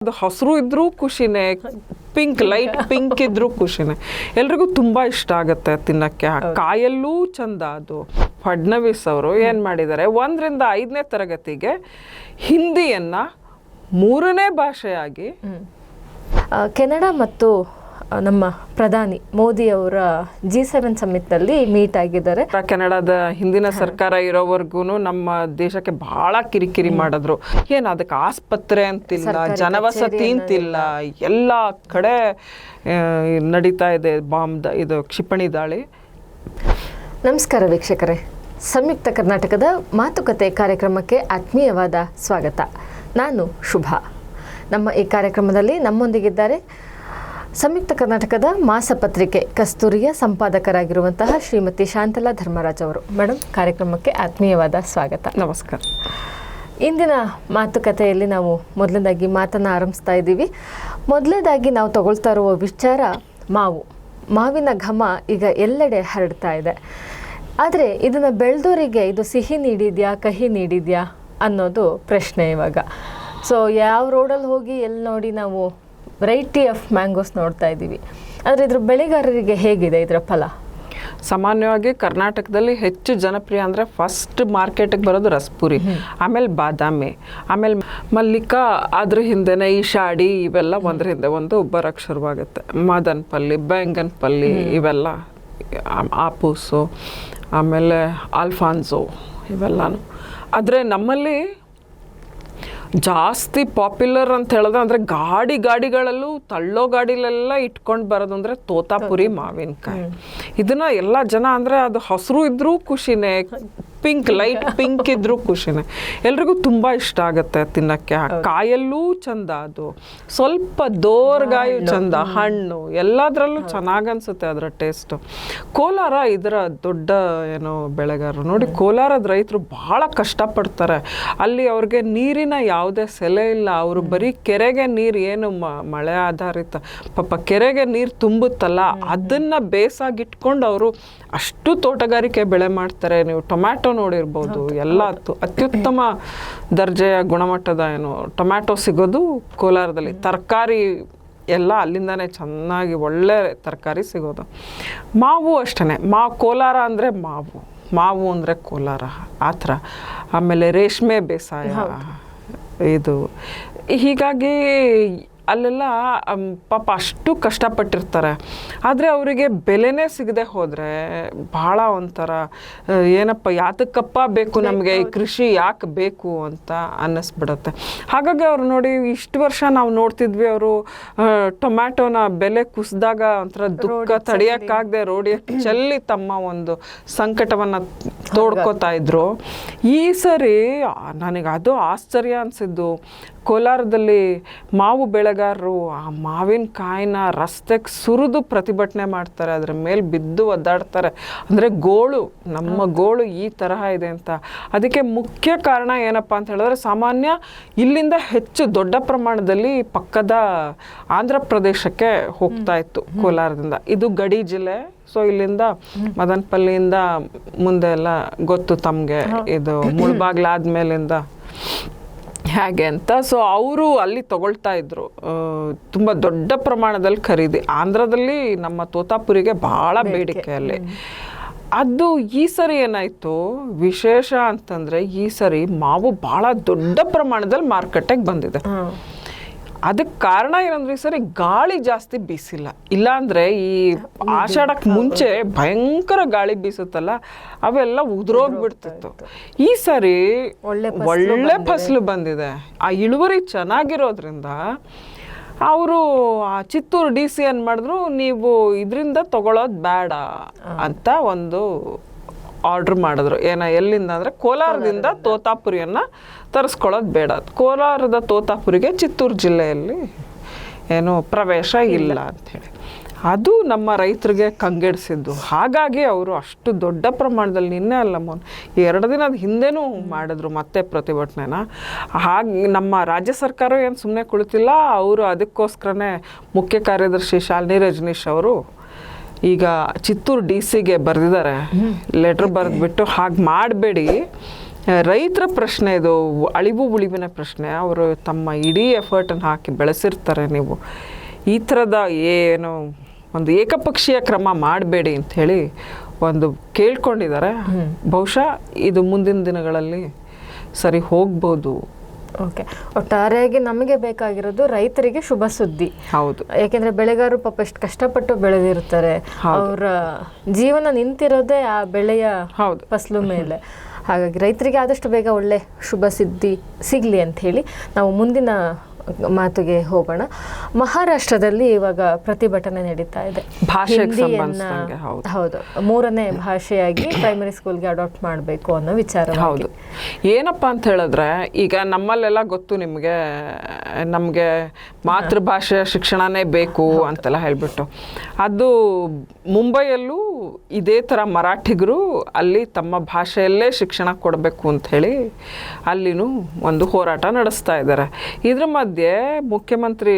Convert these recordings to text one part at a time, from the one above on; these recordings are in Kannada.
ಅದು ಹಸಿರು ಇದ್ರೂ ಖುಷಿನೇ, ಪಿಂಕ್ ಲೈಟ್ ಪಿಂಕ್ ಇದ್ರೂ ಖುಷಿನೇ. ಎಲ್ರಿಗೂ ತುಂಬ ಇಷ್ಟ ಆಗುತ್ತೆ ತಿನ್ನಕ್ಕೆ. ಕಾಯಲ್ಲೂ ಚಂದ. ಅದು ಫಡ್ನವೀಸ್ ಅವರು ಏನು ಮಾಡಿದ್ದಾರೆ, 1ರಿಂದ 5ನೇ ತರಗತಿಗೆ ಹಿಂದಿಯನ್ನು 3ನೇ ಭಾಷೆಯಾಗಿ ಕೆನಡಾ ಮತ್ತು ನಮ್ಮ ಪ್ರಧಾನಿ ಮೋದಿ ಅವರ G7 ಸಮ್ಮಿಟ್ನಲ್ಲಿ ಮೀಟ್ ಆಗಿದ್ದಾರೆ. ಕೆನಡಾದ ಹಿಂದಿನ ಸರ್ಕಾರ ಇರೋವರೆಗೂ ನಮ್ಮ ದೇಶಕ್ಕೆ ಬಹಳ ಕಿರಿಕಿರಿ ಮಾಡಿದ್ರು. ಏನು ಅದಕ್ಕೆ ಆಸ್ಪತ್ರೆ ಅಂತಿಲ್ಲ, ಜನವಸತಿ ಅಂತಿಲ್ಲ, ಎಲ್ಲ ಕಡೆ ನಡೀತಾ ಇದೆ ಇದು ಕ್ಷಿಪಣಿ ದಾಳಿ. ನಮಸ್ಕಾರ ವೀಕ್ಷಕರೇ, ಸಂಯುಕ್ತ ಕರ್ನಾಟಕದ ಮಾತುಕತೆ ಕಾರ್ಯಕ್ರಮಕ್ಕೆ ಆತ್ಮೀಯವಾದ ಸ್ವಾಗತ. ನಾನು ಶುಭಾ. ನಮ್ಮ ಈ ಕಾರ್ಯಕ್ರಮದಲ್ಲಿ ನಮ್ಮೊಂದಿಗಿದ್ದಾರೆ ಸಂಯುಕ್ತ ಕರ್ನಾಟಕದ ಮಾಸಪತ್ರಿಕೆ ಕಸ್ತೂರಿಯ ಸಂಪಾದಕರಾಗಿರುವಂತಹ ಶ್ರೀಮತಿ ಶಾಂತಲಾ ಧರ್ಮರಾಜ್ ಅವರು. ಮೇಡಮ್, ಕಾರ್ಯಕ್ರಮಕ್ಕೆ ಆತ್ಮೀಯವಾದ ಸ್ವಾಗತ. ನಮಸ್ಕಾರ. ಇಂದಿನ ಮಾತುಕತೆಯಲ್ಲಿ ನಾವು ಮೊದಲನೇದಾಗಿ ಮಾತನ್ನು ಆರಂಭಿಸ್ತಾ ಇದ್ದೀವಿ. ಮೊದಲನೇದಾಗಿ ನಾವು ತಗೊಳ್ತಾ ಇರುವ ವಿಚಾರ ಮಾವಿನ ಘಮ ಈಗ ಎಲ್ಲೆಡೆ ಹರಡ್ತಾ ಇದೆ. ಆದರೆ ಇದನ್ನು ಬೆಳೆದೋರಿಗೆ ಇದು ಸಿಹಿ ನೀಡಿದ್ಯಾ ಕಹಿ ನೀಡಿದ್ಯಾ ಅನ್ನೋದು ಪ್ರಶ್ನೆ ಇವಾಗ. ಸೊ ಯಾವ ರೋಡಲ್ಲಿ ಹೋಗಿ ಎಲ್ಲಿ ನೋಡಿ ನಾವು ವೆರೈಟಿ ಆಫ್ ಮ್ಯಾಂಗೋಸ್ ನೋಡ್ತಾ ಇದ್ದೀವಿ. ಆದರೆ ಇದ್ರ ಬೆಳೆಗಾರರಿಗೆ ಹೇಗಿದೆ ಇದರ ಫಲ? ಸಾಮಾನ್ಯವಾಗಿ ಕರ್ನಾಟಕದಲ್ಲಿ ಹೆಚ್ಚು ಜನಪ್ರಿಯ ಅಂದರೆ ಫಸ್ಟ್ ಮಾರ್ಕೆಟಿಗೆ ಬರೋದು ರಸ್ಪುರಿ, ಆಮೇಲೆ ಬಾದಾಮಿ, ಆಮೇಲೆ ಮಲ್ಲಿಕಾ, ಅದ್ರ ಹಿಂದೆನೇ ಈ ಶಾಡಿ, ಇವೆಲ್ಲ ಒಂದ್ರ ಹಿಂದೆ ಒಂದು ಬರೋಕ್ಕೆ ಶುರುವಾಗುತ್ತೆ. ಮದನಪಲ್ಲಿ, ಬೆಂಗನಪಲ್ಲಿ, ಇವೆಲ್ಲ ಆಪೂಸು, ಆಮೇಲೆ ಆಲ್ಫಾನ್ಸೋ, ಇವೆಲ್ಲನೂ. ಆದರೆ ನಮ್ಮಲ್ಲಿ ಜಾಸ್ತಿ ಪಾಪ್ಯುಲರ್ ಅಂತ ಹೇಳಿದ್ರೆ ಅಂದರೆ ಗಾಡಿಗಳಲ್ಲೂ ತಳ್ಳೋ ಗಾಡಿಲೆಲ್ಲ ಇಟ್ಕೊಂಡು ಬರೋದು ಅಂದರೆ ತೋತಾಪುರಿ ಮಾವಿನಕಾಯಿ. ಇದನ್ನ ಎಲ್ಲ ಜನ ಅಂದರೆ ಅದು ಹಸಿರು ಇದ್ರೂ ಖುಷಿನೇ, ಪಿಂಕ್ ಲೈಟ್ ಪಿಂಕ್ ಇದ್ರೂ ಖುಷಿನೇ. ಎಲ್ರಿಗೂ ತುಂಬ ಇಷ್ಟ ಆಗುತ್ತೆ ತಿನ್ನಕ್ಕೆ. ಕಾಯಲ್ಲೂ ಚಂದ, ಅದು ಸ್ವಲ್ಪ ದೋರ್ಗಾಯು ಚಂದ, ಹಣ್ಣು ಎಲ್ಲದರಲ್ಲೂ ಚೆನ್ನಾಗಿ ಅನ್ಸುತ್ತೆ ಅದರ ಟೇಸ್ಟು. ಕೋಲಾರ ಇದರ ದೊಡ್ಡ ಏನೋ ಬೆಳೆಗಾರರು. ನೋಡಿ, ಕೋಲಾರದ ರೈತರು ಭಾಳ ಕಷ್ಟಪಡ್ತಾರೆ. ಅಲ್ಲಿ ಅವ್ರಿಗೆ ನೀರಿನ ಯಾವುದೇ ಸೆಲೆ ಇಲ್ಲ. ಅವರು ಬರೀ ಕೆರೆಗೆ ನೀರು, ಏನು ಮಳೆ ಆಧಾರಿತ ಪಾಪ ಕೆರೆಗೆ ನೀರು ತುಂಬುತ್ತಲ್ಲ, ಅದನ್ನು ಬೇಸಾಗಿಟ್ಕೊಂಡು ಅವರು ಅಷ್ಟು ತೋಟಗಾರಿಕೆ ಬೆಳೆ ಮಾಡ್ತಾರೆ. ನೀವು ಟೊಮ್ಯಾಟೊ ನೋಡಿರ್ಬೋದು, ಎಲ್ಲ ಅತ್ಯುತ್ತಮ ದರ್ಜೆಯ ಗುಣಮಟ್ಟದ ಏನು ಟೊಮ್ಯಾಟೊ ಸಿಗೋದು ಕೋಲಾರದಲ್ಲಿ. ತರಕಾರಿ ಎಲ್ಲ ಅಲ್ಲಿಂದಾನೇ ಚೆನ್ನಾಗಿ ಒಳ್ಳೆ ತರಕಾರಿ ಸಿಗೋದು. ಮಾವು ಅಷ್ಟೇ. ಕೋಲಾರ ಅಂದರೆ ಮಾವು ಅಂದರೆ ಕೋಲಾರ ಆ ಥರ. ಆಮೇಲೆ ರೇಷ್ಮೆ ಬೇಸಾಯ ಇದು. ಹೀಗಾಗಿ ಅಲ್ಲೆಲ್ಲ ಪಾಪ ಅಷ್ಟು ಕಷ್ಟಪಟ್ಟಿರ್ತಾರೆ. ಆದರೆ ಅವರಿಗೆ ಬೆಲೆನೇ ಸಿಗದೆ ಹೋದರೆ ಭಾಳ ಒಂಥರ ಏನಪ್ಪ, ಯಾತಕ್ಕಪ್ಪ ಬೇಕು ನಮಗೆ ಈ ಕೃಷಿ, ಯಾಕೆ ಬೇಕು ಅಂತ ಅನ್ನಿಸ್ಬಿಡುತ್ತೆ. ಹಾಗಾಗಿ ಅವ್ರು ನೋಡಿ, ಇಷ್ಟು ವರ್ಷ ನಾವು ನೋಡ್ತಿದ್ವಿ, ಅವರು ಟೊಮ್ಯಾಟೊನ ಬೆಲೆ ಕುಸಿದಾಗ ಒಂಥರ ದುಃಖ ತಡೆಯೋಕ್ಕಾಗದೆ ರೋಡಿಗೆ ಚೆಲ್ಲಿ ತಮ್ಮ ಒಂದು ಸಂಕಟವನ್ನು ತೋಡ್ಕೋತಾ ಇದ್ರು. ಈ ಸರಿ ನನಗೆ ಅದು ಆಶ್ಚರ್ಯ ಅನಿಸಿದ್ದು, ಕೋಲಾರದಲ್ಲಿ ಮಾವು ಬೆಳೆಗಾರರು ಆ ಮಾವಿನಕಾಯಿನ ರಸ್ತೆಗೆ ಸುರಿದು ಪ್ರತಿಭಟನೆ ಮಾಡ್ತಾರೆ, ಅದರ ಮೇಲೆ ಬಿದ್ದು ಒದ್ದಾಡ್ತಾರೆ. ಅಂದರೆ ಗೋಳು, ನಮ್ಮ ಗೋಳು ಈ ತರಹ ಇದೆ ಅಂತ. ಅದಕ್ಕೆ ಮುಖ್ಯ ಕಾರಣ ಏನಪ್ಪ ಅಂತ ಹೇಳಿದ್ರೆ, ಸಾಮಾನ್ಯ ಇಲ್ಲಿಂದ ಹೆಚ್ಚು ದೊಡ್ಡ ಪ್ರಮಾಣದಲ್ಲಿ ಪಕ್ಕದ ಆಂಧ್ರ ಪ್ರದೇಶಕ್ಕೆ ಹೋಗ್ತಾ ಇತ್ತು ಕೋಲಾರದಿಂದ. ಇದು ಗಡಿ ಜಿಲ್ಲೆ. ಸೊ ಇಲ್ಲಿಂದ ಮದನಪಲ್ಲಿಯಿಂದ ಮುಂದೆ ಎಲ್ಲ ಗೊತ್ತು ತಮಗೆ, ಇದು ಮುಳ್ಬಾಗ್ಲಾದ್ಮೇಲಿಂದ ಹೇಗೆ ಅಂತ. ಸೊ ಅವರು ಅಲ್ಲಿ ತಗೊಳ್ತಾ ಇದ್ರು, ತುಂಬ ದೊಡ್ಡ ಪ್ರಮಾಣದಲ್ಲಿ ಖರೀದಿ. ಆಂಧ್ರದಲ್ಲಿ ನಮ್ಮ ತೋತಾಪುರಿಗೆ ಭಾಳ ಬೇಡಿಕೆ ಅಲ್ಲಿ. ಅದು ಈ ಸರಿ ಏನಾಯಿತು ವಿಶೇಷ ಅಂತಂದರೆ, ಈ ಸರಿ ಮಾವು ಭಾಳ ದೊಡ್ಡ ಪ್ರಮಾಣದಲ್ಲಿ ಮಾರ್ಕೆಟಿಗೆ ಬಂದಿದೆ. ಅದಕ್ಕೆ ಕಾರಣ ಏನಂದ್ರೆ, ಈ ಸರಿ ಗಾಳಿ ಜಾಸ್ತಿ ಬೀಸಿಲ್ಲ. ಇಲ್ಲಾಂದರೆ ಈ ಆಷಾಢಕ್ಕೆ ಮುಂಚೆ ಭಯಂಕರ ಗಾಳಿ ಬೀಸುತ್ತಲ್ಲ, ಅವೆಲ್ಲ ಉದುರೋಗ್ಬಿಡ್ತಿತ್ತು. ಈ ಸರಿ ಒಳ್ಳೆ ಫಸಲು ಬಂದಿದೆ. ಆ ಇಳುವರಿ ಚೆನ್ನಾಗಿರೋದ್ರಿಂದ ಅವರು ಚಿತ್ತೂರು DC ಏನು ಮಾಡಿದ್ರು, ನೀವು ಇದರಿಂದ ತಗೊಳ್ಳೋದು ಬೇಡ ಅಂತ ಒಂದು ಆರ್ಡ್ರ್ ಮಾಡಿದ್ರು. ಎಲ್ಲಿಂದ ಅಂದರೆ, ಕೋಲಾರದಿಂದ ತೋತಾಪುರಿಯನ್ನು ತರಿಸ್ಕೊಳ್ಳೋದು ಬೇಡ. ಕೋಲಾರದ ತೋತಾಪುರಿಗೆ ಚಿತ್ತೂರು ಜಿಲ್ಲೆಯಲ್ಲಿ ಏನು ಪ್ರವೇಶ ಇಲ್ಲ ಅಂಥೇಳಿ. ಅದು ನಮ್ಮ ರೈತರಿಗೆ ಕಂಗೆಡಿಸಿದ್ದು. ಹಾಗಾಗಿ ಅವರು ಅಷ್ಟು ದೊಡ್ಡ ಪ್ರಮಾಣದಲ್ಲಿ, ನಿನ್ನೆ ಅಲ್ಲ 2 ದಿನದ ಹಿಂದೆನೂ ಮಾಡಿದ್ರು ಮತ್ತೆ ಪ್ರತಿಭಟನೆನ. ಹಾಗೆ ನಮ್ಮ ರಾಜ್ಯ ಸರ್ಕಾರ ಏನು ಸುಮ್ಮನೆ ಕುಳಿತಿಲ್ಲ. ಅವರು ಅದಕ್ಕೋಸ್ಕರನೇ ಮುಖ್ಯ ಕಾರ್ಯದರ್ಶಿ ಶಾಲಿನಿ ರಜನೀಶ್ ಅವರು ಈಗ ಚಿತ್ತೂರು DC ಗೆ ಬರೆದಿದ್ದಾರೆ, ಲೆಟ್ರ್ ಬರೆದ್ಬಿಟ್ಟು, ಹಾಗೆ ಮಾಡಬೇಡಿ, ರೈತರ ಪ್ರಶ್ನೆ ಇದು, ಅಳಿವು ಉಳಿವಿನ ಪ್ರಶ್ನೆ. ಅವರು ತಮ್ಮ ಇಡೀ ಎಫರ್ಟನ್ನು ಹಾಕಿ ಬೆಳೆಸಿರ್ತಾರೆ. ನೀವು ಈ ಥರದ ಏನು ಒಂದು ಏಕಪಕ್ಷೀಯ ಕ್ರಮ ಮಾಡಬೇಡಿ ಅಂಥೇಳಿ ಒಂದು ಕೇಳ್ಕೊಂಡಿದ್ದಾರೆ. ಬಹುಶಃ ಇದು ಮುಂದಿನ ದಿನಗಳಲ್ಲಿ ಸರಿ ಹೋಗ್ಬೋದು. ಓಕೆ, ಒಟ್ಟಾರೆಯಾಗಿ ನಮಗೆ ಬೇಕಾಗಿರೋದು ರೈತರಿಗೆ ಶುಭ ಸುದ್ದಿ. ಹೌದು, ಯಾಕೆಂದ್ರೆ ಬೆಳೆಗಾರರು ಪಾಪ ಎಷ್ಟು ಕಷ್ಟಪಟ್ಟು ಬೆಳೆದಿರ್ತಾರೆ, ಅವರ ಜೀವನ ನಿಂತಿರೋದೇ ಆ ಬೆಳೆಯ ಫಸಲು ಮೇಲೆ. ಹಾಗಾಗಿ ರೈತರಿಗೆ ಆದಷ್ಟು ಬೇಗ ಒಳ್ಳೆ ಶುಭ ಸುದ್ದಿ ಸಿಗಲಿ ಅಂತ ಹೇಳಿ ನಾವು ಮುಂದಿನ ಮಾತುಗೆ ಹೋಗೋಣ. ಮಹಾರಾಷ್ಟ್ರದಲ್ಲಿ ಇವಾಗ ಪ್ರತಿಭಟನೆ ನಡೀತಾ ಇದೆ. ಹೌದು, 3ನೇ ಭಾಷೆಯಾಗಿ ಪ್ರೈಮರಿ ಸ್ಕೂಲ್ಗೆ ಅಡಾಪ್ಟ್ ಮಾಡಬೇಕು ಅನ್ನೋ ವಿಚಾರ. ಹೌದು, ಏನಪ್ಪ ಅಂತ ಹೇಳಿದ್ರೆ ಈಗ ನಮ್ಮಲ್ಲೆಲ್ಲ ಗೊತ್ತು ನಿಮಗೆ, ನಮಗೆ ಮಾತೃಭಾಷೆಯ ಶಿಕ್ಷಣನೇ ಬೇಕು ಅಂತೆಲ್ಲ ಹೇಳ್ಬಿಟ್ಟು, ಅದು ಮುಂಬೈಯಲ್ಲೂ ಇದೇ ಥರ ಮರಾಠಿಗರು ಅಲ್ಲಿ ತಮ್ಮ ಭಾಷೆಯಲ್ಲೇ ಶಿಕ್ಷಣ ಕೊಡಬೇಕು ಅಂಥೇಳಿ ಅಲ್ಲಿನೂ ಒಂದು ಹೋರಾಟ ನಡೆಸ್ತಾ ಇದ್ದಾರೆ. ಇದ್ರ ಮಧ್ಯೆ ಮುಖ್ಯಮಂತ್ರಿ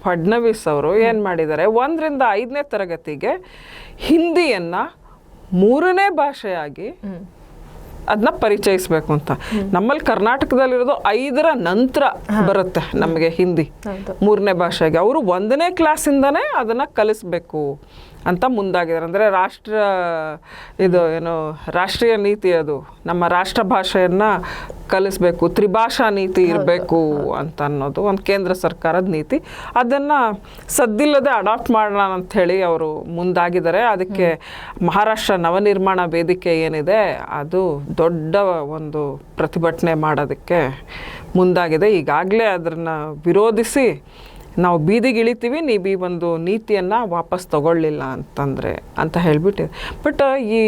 ಫಡ್ನವೀಸ್ ಅವರು ಏನು ಮಾಡಿದ್ದಾರೆ, 1ರಿಂದ 5ನೇ ತರಗತಿಗೆ ಹಿಂದಿಯನ್ನು 3ನೇ ಭಾಷೆಯಾಗಿ ಅದನ್ನ ಪರಿಚಯಿಸಬೇಕು ಅಂತ. ನಮ್ಮಲ್ಲಿ ಕರ್ನಾಟಕದಲ್ಲಿರೋದು 5ರ ನಂತರ ಬರುತ್ತೆ ನಮಗೆ ಹಿಂದಿ 3ನೇ ಭಾಷೆಗೆ. ಅವರು 1ನೇ ಕ್ಲಾಸಿಂದನೇ ಅದನ್ನು ಕಲಿಸ್ಬೇಕು ಅಂತ ಮುಂದಾಗಿದ್ದಾರೆ. ಅಂದರೆ ರಾಷ್ಟ್ರೀಯ ನೀತಿ, ಅದು ನಮ್ಮ ರಾಷ್ಟ್ರ ಭಾಷೆಯನ್ನು ಕಲಿಸ್ಬೇಕು, ತ್ರಿಭಾಷಾ ನೀತಿ ಇರಬೇಕು ಅಂತ ಅನ್ನೋದು ಒಂದು ಕೇಂದ್ರ ಸರ್ಕಾರದ ನೀತಿ. ಅದನ್ನು ಸದ್ದಿಲ್ಲದೆ ಅಡಾಪ್ಟ್ ಮಾಡೋಣ ಅಂಥೇಳಿ ಅವರು ಮುಂದಾಗಿದ್ದಾರೆ. ಅದಕ್ಕೆ ಮಹಾರಾಷ್ಟ್ರ ನವನಿರ್ಮಾಣ ವೇದಿಕೆ ಏನಿದೆ ಅದು ದೊಡ್ಡ ಒಂದು ಪ್ರತಿಭಟನೆ ಮಾಡೋದಕ್ಕೆ ಮುಂದಾಗಿದೆ. ಈಗಾಗಲೇ ಅದನ್ನು ವಿರೋಧಿಸಿ ನಾವು ಬೀದಿಗೆ ಇಳಿತೀವಿ, ನೀವು ಈ ಒಂದು ನೀತಿಯನ್ನು ವಾಪಸ್ ತಗೊಳ್ಳಿಲ್ಲ ಅಂತ ಹೇಳಿಬಿಟ್ಟಿದೆ. ಬಟ್ ಈ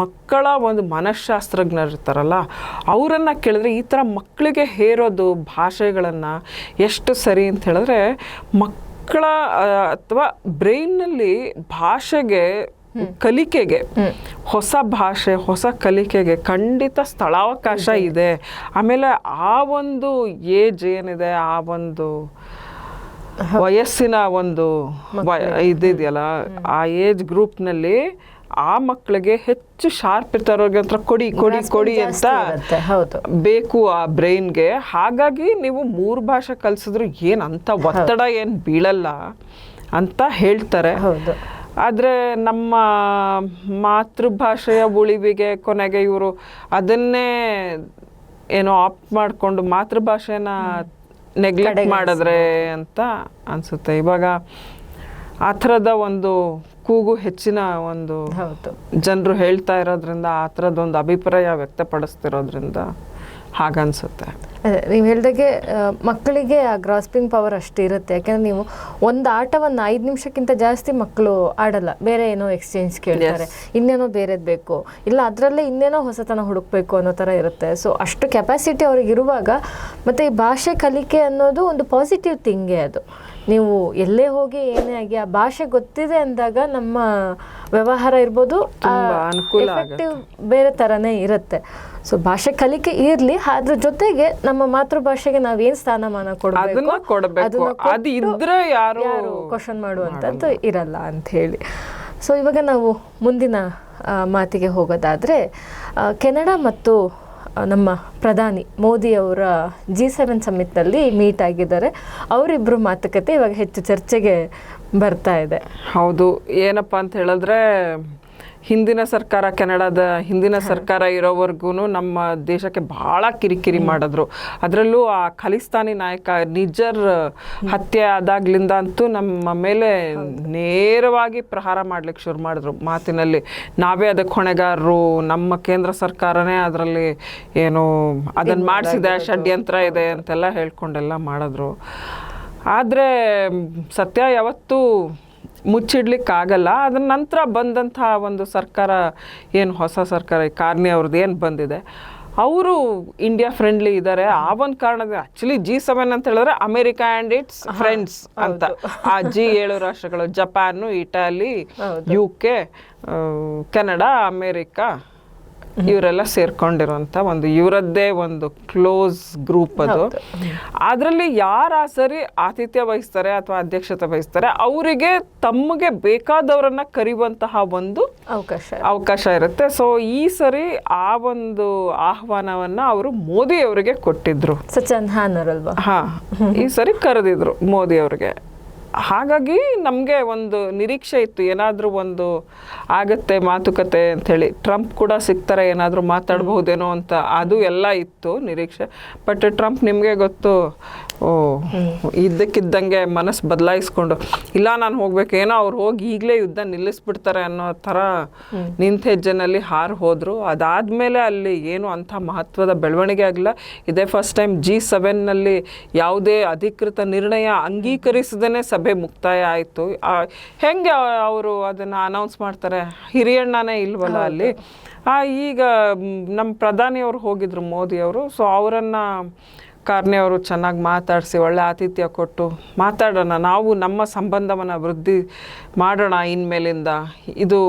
ಮಕ್ಕಳ ಒಂದು ಮನಃಶಾಸ್ತ್ರಜ್ಞರಿರ್ತಾರಲ್ಲ, ಅವರನ್ನು ಕೇಳಿದ್ರೆ ಈ ಥರ ಮಕ್ಕಳಿಗೆ ಹೇರೋದು ಭಾಷೆಗಳನ್ನು ಎಷ್ಟು ಸರಿ ಅಂತ ಹೇಳಿದ್ರೆ, ಮಕ್ಕಳ ಅಥವಾ ಬ್ರೈನ್ನಲ್ಲಿ ಭಾಷೆಗೆ ಕಲಿಕೆಗೆ, ಹೊಸ ಭಾಷೆ ಹೊಸ ಕಲಿಕೆಗೆ ಖಂಡಿತ ಸ್ಥಳಾವಕಾಶ ಇದೆ. ಆಮೇಲೆ ಆ ಒಂದು ಏಜ್ ಏನಿದೆ, ಆ ಒಂದು ವಯಸ್ಸಿನ ಒಂದು ಇದೆಯಲ್ಲ, ಆ ಏಜ್ ಗ್ರೂಪ್ನಲ್ಲಿ ಆ ಮಕ್ಕಳಿಗೆ ಹೆಚ್ಚು ಶಾರ್ಪ್ ಇರ್ತಾರೋಗೆ ಅಂತ ಕೊಡಿ ಅಂತ ಬೇಕು ಆ ಬ್ರೈನ್ಗೆ. ಹಾಗಾಗಿ ನೀವು 3 ಭಾಷೆ ಕಲಿಸಿದ್ರು ಏನಂತ ಒತ್ತಡ ಏನು ಬೀಳಲ್ಲ ಅಂತ ಹೇಳ್ತಾರೆ. ಆದರೆ ನಮ್ಮ ಮಾತೃಭಾಷೆಯ ಉಳಿವಿಗೆ ಕೊನೆಗೆ ಇವರು ಅದನ್ನೇ ಆಪ್ಟ್ ಮಾಡಿಕೊಂಡು ಮಾತೃಭಾಷೆನ ನೆಗ್ಲೆಕ್ಟ್ ಮಾಡಿದ್ರೆ ಅಂತ ಅನಿಸುತ್ತೆ. ಇವಾಗ ಆ ಥರದ ಒಂದು ಕೂಗು ಹೆಚ್ಚಿನ ಒಂದು ಜನರು ಹೇಳ್ತಾ ಇರೋದ್ರಿಂದ, ಆ ಥರದ್ದೊಂದು ಅಭಿಪ್ರಾಯ ವ್ಯಕ್ತಪಡಿಸ್ತಿರೋದ್ರಿಂದ ಹಾಗನ್ಸುತ್ತೆ. ನೀವು ಹೇಳಿದಾಗೆ ಮಕ್ಕಳಿಗೆ ಆ ಗ್ರಾಸ್ಪಿಂಗ್ ಪವರ್ ಅಷ್ಟು ಇರುತ್ತೆ. ಯಾಕೆಂದ್ರೆ ನೀವು ಒಂದು ಆಟವನ್ನು 5 ನಿಮಿಷಕ್ಕಿಂತ ಜಾಸ್ತಿ ಮಕ್ಕಳು ಆಡಲ್ಲ. ಬೇರೆ ಏನೋ ಎಕ್ಸ್ಚೇಂಜ್ ಕೇಳ್ತಾರೆ, ಇನ್ನೇನೋ ಬೇರೆದು ಬೇಕು, ಇಲ್ಲ ಅದರಲ್ಲೇ ಇನ್ನೇನೋ ಹೊಸತನ ಹುಡುಕ್ಬೇಕು ಅನ್ನೋ ಥರ ಇರುತ್ತೆ. ಸೊ ಅಷ್ಟು ಕೆಪಾಸಿಟಿ ಅವ್ರಿಗೆ ಇರುವಾಗ, ಮತ್ತು ಈ ಭಾಷೆ ಕಲಿಕೆ ಅನ್ನೋದು ಒಂದು ಪಾಸಿಟಿವ್ ಥಿಂಗೇ. ಅದು ನೀವು ಎಲ್ಲೇ ಹೋಗಿ ಏನೇ ಆಗಿ ಆ ಭಾಷೆ ಗೊತ್ತಿದೆ ಅಂದಾಗ ನಮ್ಮ ವ್ಯವಹಾರ ಇರ್ಬೋದು, ಎಫೆಕ್ಟಿವ್ ಬೇರೆ ಥರನೇ ಇರುತ್ತೆ. ಸೊ ಭಾಷೆ ಕಲಿಕೆ ಇರಲಿ, ಅದ್ರ ಜೊತೆಗೆ ನಮ್ಮ ಮಾತೃಭಾಷೆಗೆ ನಾವೇನು ಸ್ಥಾನಮಾನ ಕೊಡಬೇಕು, ಅದು ಇದ್ರೆ ಯಾರು ಕ್ವಶನ್ ಮಾಡುವಂಥದ್ದು ಇರಲ್ಲ ಅಂತ ಹೇಳಿ. ಸೊ ಇವಾಗ ನಾವು ಮುಂದಿನ ಮಾತಿಗೆ ಹೋಗೋದಾದರೆ, ಕೆನಡಾ ಮತ್ತು ನಮ್ಮ ಪ್ರಧಾನಿ ಮೋದಿಯವರ G7 ಸಮ್ಮಿಟ್ನಲ್ಲಿ ಮೀಟ್ ಆಗಿದ್ದಾರೆ. ಅವರಿಬ್ಬರು ಮಾತುಕತೆ ಇವಾಗ ಹೆಚ್ಚು ಚರ್ಚೆಗೆ ಬರ್ತಾ ಇದೆ. ಹೌದು, ಏನಪ್ಪ ಅಂತ ಹೇಳಿದ್ರೆ, ಹಿಂದಿನ ಸರ್ಕಾರ, ಕೆನಡಾದ ಹಿಂದಿನ ಸರ್ಕಾರ ಇರೋವರೆಗೂ ನಮ್ಮ ದೇಶಕ್ಕೆ ಭಾಳ ಕಿರಿಕಿರಿ ಮಾಡಿದ್ರು. ಅದರಲ್ಲೂ ಆ ಖಲಿಸ್ತಾನಿ ನಾಯಕ ನಿಜರ್ ಹತ್ಯೆ ಆದಾಗ್ಲಿಂದ ಅಂತೂ ನಮ್ಮ ಮೇಲೆ ನೇರವಾಗಿ ಪ್ರಹಾರ ಮಾಡ್ಲಿಕ್ಕೆ ಶುರು ಮಾಡಿದ್ರು. ಮಾತಿನಲ್ಲಿ ನಾವೇ ಅದಕ್ಕೆ ಹೊಣೆಗಾರರು, ನಮ್ಮ ಕೇಂದ್ರ ಸರ್ಕಾರನೇ ಅದರಲ್ಲಿ ಅದನ್ನು ಮಾಡಿಸಿದೆ, ಷಡ್ಯಂತ್ರ ಇದೆ ಅಂತೆಲ್ಲ ಹೇಳ್ಕೊಂಡೆಲ್ಲ ಮಾಡಿದ್ರು. ಆದರೆ ಸತ್ಯ ಯಾವತ್ತೂ ಮುಚ್ಚಿಡ್ಲಿಕ್ಕಾಗಲ್ಲ. ಅದರ ನಂತರ ಬಂದಂಥ ಒಂದು ಸರ್ಕಾರ, ಹೊಸ ಸರ್ಕಾರ ಕಾರ್ನಿ ಅವ್ರದ್ದು ಏನು ಬಂದಿದೆ, ಅವರು ಇಂಡಿಯಾ ಫ್ರೆಂಡ್ಲಿ ಇದ್ದಾರೆ. ಆ ಒಂದು ಕಾರಣದ ಆ್ಯಕ್ಚುಲಿ G7 ಅಂತ ಹೇಳಿದ್ರೆ ಅಮೆರಿಕಾ ಆ್ಯಂಡ್ ಇಟ್ಸ್ ಫ್ರೆಂಡ್ಸ್ ಅಂತ. ಆ G7 ರಾಷ್ಟ್ರಗಳು Japan, Italy, UK, Canada, America, ಇವರೆಲ್ಲ ಸೇರ್ಕೊಂಡಿರುವಂಥ ಒಂದು ಇವರದ್ದೇ ಒಂದು ಕ್ಲೋಸ್ ಗ್ರೂಪ್ ಅದು. ಅದರಲ್ಲಿ ಯಾರು ಸರಿ ಆತಿಥ್ಯ ವಹಿಸ್ತಾರೆ ಅಥವಾ ಅಧ್ಯಕ್ಷತೆ ವಹಿಸ್ತಾರೆ ಅವರಿಗೆ ತಮಗೆ ಬೇಕಾದವರನ್ನ ಕರೆಯುವಂತಹ ಒಂದು ಅವಕಾಶ ಇರುತ್ತೆ. ಸೊ ಈ ಸರಿ ಆ ಒಂದು ಆಹ್ವಾನವನ್ನ ಅವರು ಮೋದಿ ಅವರಿಗೆ ಕೊಟ್ಟಿದ್ರು. ಈ ಸರಿ ಕರೆದಿದ್ರು ಮೋದಿ ಅವರಿಗೆ. ಹಾಗಾಗಿ ನಮಗೆ ಒಂದು ನಿರೀಕ್ಷೆ ಇತ್ತು, ಏನಾದರೂ ಒಂದು ಆಗತ್ತೆ ಮಾತುಕತೆ ಅಂಥೇಳಿ. ಟ್ರಂಪ್ ಕೂಡ ಸಿಗ್ತಾರೆ, ಏನಾದರೂ ಮಾತಾಡ್ಬಹುದೇನೋ ಅಂತ ಅದು ಎಲ್ಲ ಇತ್ತು ನಿರೀಕ್ಷೆ. ಬಟ್ ಟ್ರಂಪ್ ನಿಮಗೆ ಗೊತ್ತು, ಇದ್ದಕ್ಕಿದ್ದಂಗೆ ಮನಸ್ಸು ಬದಲಾಯಿಸ್ಕೊಂಡು ಇಲ್ಲ ನಾನು ಹೋಗ್ಬೇಕು, ಏನೋ ಅವ್ರು ಹೋಗಿ ಈಗಲೇ ಯುದ್ಧ ನಿಲ್ಲಿಸ್ಬಿಡ್ತಾರೆ ಅನ್ನೋ ಥರ ನಿಂತ ಹೆಜ್ಜೆನಲ್ಲಿ ಹಾರು ಹೋದರು. ಅದಾದಮೇಲೆ ಅಲ್ಲಿ ಏನು ಅಂಥ ಮಹತ್ವದ ಬೆಳವಣಿಗೆ ಆಗಲ್ಲ. ಇದೇ ಫಸ್ಟ್ ಟೈಮ್ G7ನಲ್ಲಿ ಯಾವುದೇ ಅಧಿಕೃತ ನಿರ್ಣಯ ಅಂಗೀಕರಿಸದೇ ಸಭೆ ಮುಕ್ತಾಯ ಆಯಿತು. ಹೆಂಗೆ ಅವರು ಅದನ್ನು ಅನೌನ್ಸ್ ಮಾಡ್ತಾರೆ, ಹಿರಿಯಣ್ಣನೇ ಇಲ್ವಲ್ಲ ಅಲ್ಲಿ. ಈಗ ನಮ್ಮ ಪ್ರಧಾನಿಯವರು ಹೋಗಿದ್ರು ಮೋದಿಯವರು. ಸೊ ಅವರನ್ನು ಕಾರ್ನೆ ಅವರು ಚೆನ್ನಾಗಿ ಮಾತಾಡಿಸಿ ಒಳ್ಳೆ ಆತಿಥ್ಯ ಕೊಟ್ಟು ಮಾತಾಡೋಣ, ನಾವು ನಮ್ಮ ಸಂಬಂಧವನ್ನು ವೃದ್ಧಿ ಮಾಡೋಣ ಇನ್ಮೇಲಿಂದ. ಇದು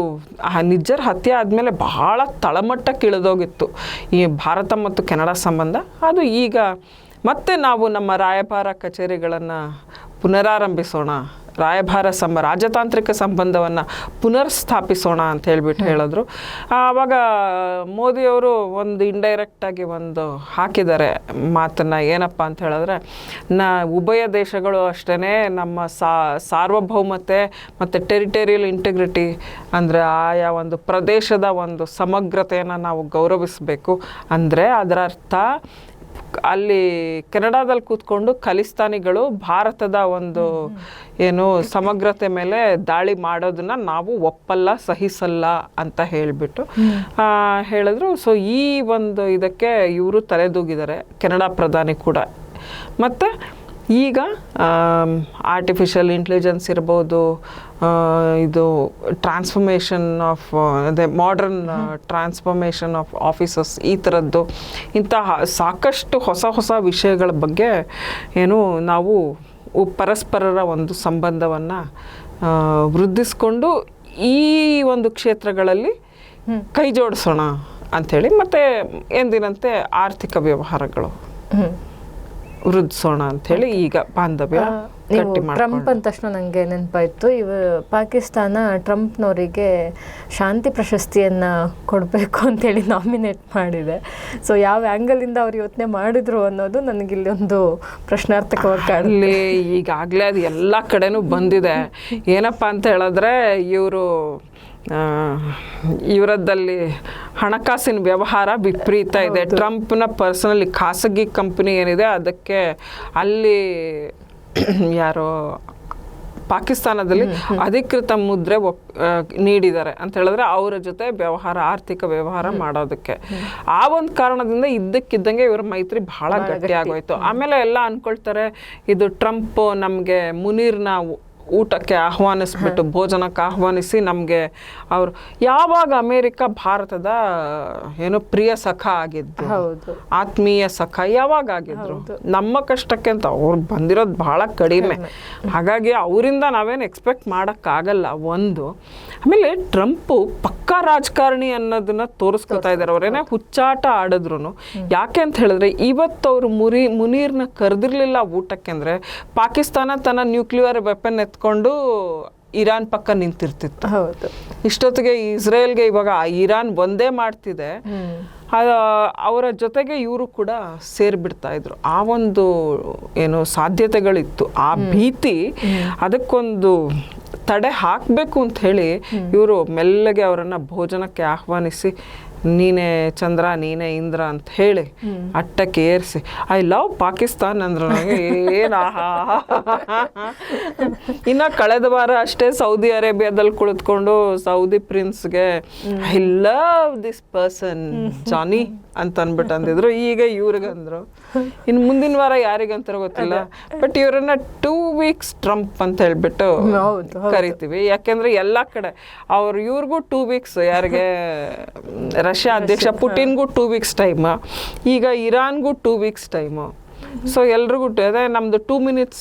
ನಿಜ್ಜರ ಹತ್ಯೆ ಆದಮೇಲೆ ಬಹಳ ತಳಮಟ್ಟಕ್ಕೆ ಇಳಿದೋಗಿತ್ತು ಈ ಭಾರತ ಮತ್ತು ಕೆನಡಾ ಸಂಬಂಧ. ಅದು ಈಗ ಮತ್ತೆ ನಾವು ನಮ್ಮ ರಾಯಭಾರ ಕಚೇರಿಗಳನ್ನು ಪುನರಾರಂಭಿಸೋಣ, ರಾಜತಾಂತ್ರಿಕ ಸಂಬಂಧವನ್ನು ಪುನರ್ಸ್ಥಾಪಿಸೋಣ ಅಂತ ಹೇಳ್ಬಿಟ್ಟು ಹೇಳಿದ್ರು. ಆವಾಗ ಮೋದಿಯವರು ಒಂದು ಇಂಡೈರೆಕ್ಟಾಗಿ ಒಂದು ಹಾಕಿದ್ದಾರೆ ಮಾತನ್ನು. ಏನಪ್ಪ ಅಂತ ಹೇಳಿದ್ರೆ, ಉಭಯ ದೇಶಗಳು ಅಷ್ಟೇ ನಮ್ಮ ಸಾರ್ವಭೌಮತೆ ಮತ್ತು ಟೆರಿಟೋರಿಯಲ್ ಇಂಟಿಗ್ರಿಟಿ ಅಂದರೆ ಆಯಾ ಒಂದು ಪ್ರದೇಶದ ಒಂದು ಸಮಗ್ರತೆಯನ್ನು ನಾವು ಗೌರವಿಸಬೇಕು. ಅಂದರೆ ಅದರ ಅರ್ಥ ಅಲ್ಲಿ ಕೆನಡಾದಲ್ಲಿ ಕೂತ್ಕೊಂಡು ಖಲಿಸ್ತಾನಿಗಳು ಭಾರತದ ಒಂದು ಏನು ಸಮಗ್ರತೆ ಮೇಲೆ ದಾಳಿ ಮಾಡೋದನ್ನ ನಾವು ಒಪ್ಪಲ್ಲ, ಸಹಿಸಲ್ಲ ಅಂತ ಹೇಳಿಬಿಟ್ಟು ಹೇಳಿದ್ರು. ಸೊ ಈ ಒಂದು ಇದಕ್ಕೆ ಇವರು ತಲೆದೂಗಿದ್ದಾರೆ, ಕೆನಡಾ ಪ್ರಧಾನಿ ಕೂಡ. ಮತ್ತು ಈಗ ಆರ್ಟಿಫಿಷಿಯಲ್ ಇಂಟೆಲಿಜೆನ್ಸ್ ಇರ್ಬೋದು, ಇದು ಟ್ರಾನ್ಸ್ಫಾರ್ಮೇಷನ್ ಆಫ್ ಅದೇ ಮಾಡರ್ನ್ ಟ್ರಾನ್ಸ್ಫಾರ್ಮೇಷನ್ ಆಫ್ ಆಫೀಸಸ್, ಈ ಥರದ್ದು ಇಂತಹ ಸಾಕಷ್ಟು ಹೊಸ ವಿಷಯಗಳ ಬಗ್ಗೆ ಏನು ನಾವು ಪರಸ್ಪರರ ಒಂದು ಸಂಬಂಧವನ್ನು ವೃದ್ಧಿಸ್ಕೊಂಡು ಈ ಒಂದು ಕ್ಷೇತ್ರಗಳಲ್ಲಿ ಕೈ ಜೋಡಿಸೋಣ ಅಂಥೇಳಿ. ಮತ್ತು ಎಂದಿನಂತೆ ಆರ್ಥಿಕ ವ್ಯವಹಾರಗಳು ವೃದ್ಧಿಸೋಣ ಅಂಥೇಳಿ ಈಗ ಬಾಂಧವ್ಯ ಗಟ್ಟಿ ಮಾಡಿ. ಟ್ರಂಪ್ ಅಂದ ತಕ್ಷಣ ನನಗೆ ನೆನಪಾಯಿತು, ಪಾಕಿಸ್ತಾನ ಟ್ರಂಪ್ನವರಿಗೆ ಶಾಂತಿ ಪ್ರಶಸ್ತಿಯನ್ನು ಕೊಡಬೇಕು ಅಂತೇಳಿ ನಾಮಿನೇಟ್ ಮಾಡಿದೆ. ಸೊ ಯಾವ ಆ್ಯಂಗಲಿಂದ ಅವ್ರು ಯೋಚನೆ ಮಾಡಿದ್ರು ಅನ್ನೋದು ನನಗಿಲ್ಲಿ ಒಂದು ಪ್ರಶ್ನಾರ್ಥಕವಾಗಿ ಕಾಡಲಿ. ಈಗಾಗಲೇ ಅದು ಎಲ್ಲ ಕಡೆನೂ ಬಂದಿದೆ. ಏನಪ್ಪ ಅಂತ ಹೇಳಿದ್ರೆ, ಇವರದ್ದಲ್ಲಿ ಹಣಕಾಸಿನ ವ್ಯವಹಾರ ವಿಪರೀತ ಇದೆ. ಟ್ರಂಪ್ನ ಪರ್ಸನಲಿ ಖಾಸಗಿ ಕಂಪನಿ ಏನಿದೆ ಅದಕ್ಕೆ ಅಲ್ಲಿ ಯಾರೋ ಪಾಕಿಸ್ತಾನದಲ್ಲಿ ಅಧಿಕೃತ ಮುದ್ರೆ ನೀಡಿದ್ದಾರೆ ಅಂತ ಹೇಳಿದ್ರೆ ಅವರ ಜೊತೆ ಆರ್ಥಿಕ ವ್ಯವಹಾರ ಮಾಡೋದಕ್ಕೆ. ಆ ಒಂದು ಕಾರಣದಿಂದ ಇದ್ದಕ್ಕಿದ್ದಂಗೆ ಇವರ ಮೈತ್ರಿ ಬಹಳ ಗಟ್ಟಿ ಆಗೋಯ್ತು. ಆಮೇಲೆ ಎಲ್ಲ ಅನ್ಕೊಳ್ತಾರೆ, ಇದು ಟ್ರಂಪ್ ನಮಗೆ ಮುನೀರ್ನ ಊಟಕ್ಕೆ ಆಹ್ವಾನಿಸ್ಬಿಟ್ಟು ಭೋಜನಕ್ಕೆ ಆಹ್ವಾನಿಸಿ ನಮಗೆ ಅವರು ಯಾವಾಗ ಅಮೇರಿಕ ಭಾರತದ ಏನು ಪ್ರಿಯ ಸಖ ಆಗಿದ್ದು, ಆತ್ಮೀಯ ಸಖ ಯಾವಾಗ ಆಗಿದ್ರು, ನಮ್ಮ ಕಷ್ಟಕ್ಕೆ ಅಂತ ಅವ್ರು ಬಂದಿರೋದು ಬಹಳ ಕಡಿಮೆ. ಹಾಗಾಗಿ ಅವರಿಂದ ನಾವೇನು ಎಕ್ಸ್ಪೆಕ್ಟ್ ಮಾಡೋಕ್ಕಾಗಲ್ಲ ಒಂದು. ಆಮೇಲೆ ಟ್ರಂಪು ಪಕ್ಕಾ ರಾಜಕಾರಣಿ ಅನ್ನೋದನ್ನ ತೋರಿಸ್ಕೊತಾ ಇದ್ದಾರೆ. ಅವರೇನೇ ಹುಚ್ಚಾಟ ಆಡಿದ್ರು. ಯಾಕೆ ಅಂತ ಹೇಳಿದ್ರೆ, ಇವತ್ತು ಅವರು ಮುನೀರ್ನ ಕರೆದಿರ್ಲಿಲ್ಲ ಊಟಕ್ಕೆ ಅಂದರೆ ಪಾಕಿಸ್ತಾನ ತನ್ನ ನ್ಯೂಕ್ಲಿಯರ್ ವೆಪನ್ ಎತ್ಕೊಂಡು ಇರಾನ್ ಪಕ್ಕ ನಿಂತಿರ್ತಿತ್ತು. ಇಷ್ಟೊತ್ತಿಗೆ ಇಸ್ರೇಲ್ಗೆ ಇವಾಗ ಇರಾನ್ ಒಂದೇ ಮಾಡ್ತಿದೆ, ಅವರ ಜೊತೆಗೆ ಇವರು ಕೂಡ ಸೇರಿಬಿಡ್ತಾ ಇದ್ರು. ಆ ಒಂದು ಏನು ಸಾಧ್ಯತೆಗಳಿತ್ತು. ಆ ಭೀತಿ, ಅದಕ್ಕೊಂದು ತಡೆ ಹಾಕಬೇಕು ಅಂತ ಹೇಳಿ ಇವರು ಮೆಲ್ಲಗೆ ಅವರನ್ನು ಭೋಜನಕ್ಕೆ ಆಹ್ವಾನಿಸಿ, ನೀನೇ ಚಂದ್ರ ನೀನೇ ಇಂದ್ರ ಅಂತ ಹೇಳಿ ಅಟ್ಟಕ್ಕೆ ಏರಿಸಿ ಐ ಲವ್ ಪಾಕಿಸ್ತಾನ್ ಅಂದ್ರು. ನನಗೆ ಇನ್ನು ಕಳೆದ ವಾರ ಅಷ್ಟೇ ಸೌದಿ ಅರೇಬಿಯಾದಲ್ಲಿ ಕುಳಿತುಕೊಂಡು ಸೌದಿ ಪ್ರಿನ್ಸ್ಗೆ ಐ ಲವ್ ದಿಸ್ ಪರ್ಸನ್ ಜಾನಿ ಅಂತ ಅಂದ್ಬಿಟ್ಟು ಅಂದಿದ್ರು. ಈಗ ಇವ್ರಿಗಂದ್ರು. ಇನ್ನು ಮುಂದಿನ ವಾರ ಯಾರಿಗಂತಾರ ಗೊತ್ತಿಲ್ಲ, ಬಟ್ ಇವರನ್ನ 2 weeks ಟ್ರಂಪ್ ಅಂತ ಹೇಳ್ಬಿಟ್ಟು ಕರಿತೀವಿ. ಯಾಕೆಂದ್ರೆ ಎಲ್ಲ ಕಡೆ ಇವ್ರಿಗೂ 2 weeks, ಯಾರಿಗೆ ರಷ್ಯಾ ಅಧ್ಯಕ್ಷ ಪುಟಿನ್ಗೂ 2 weeks ಟೈಮ್, ಈಗ ಇರಾನ್ಗೂ 2 weeks ಟೈಮು. ಸೊ ಎಲ್ರಿಗೂ ಅದೇ ನಮ್ದು 2 minutes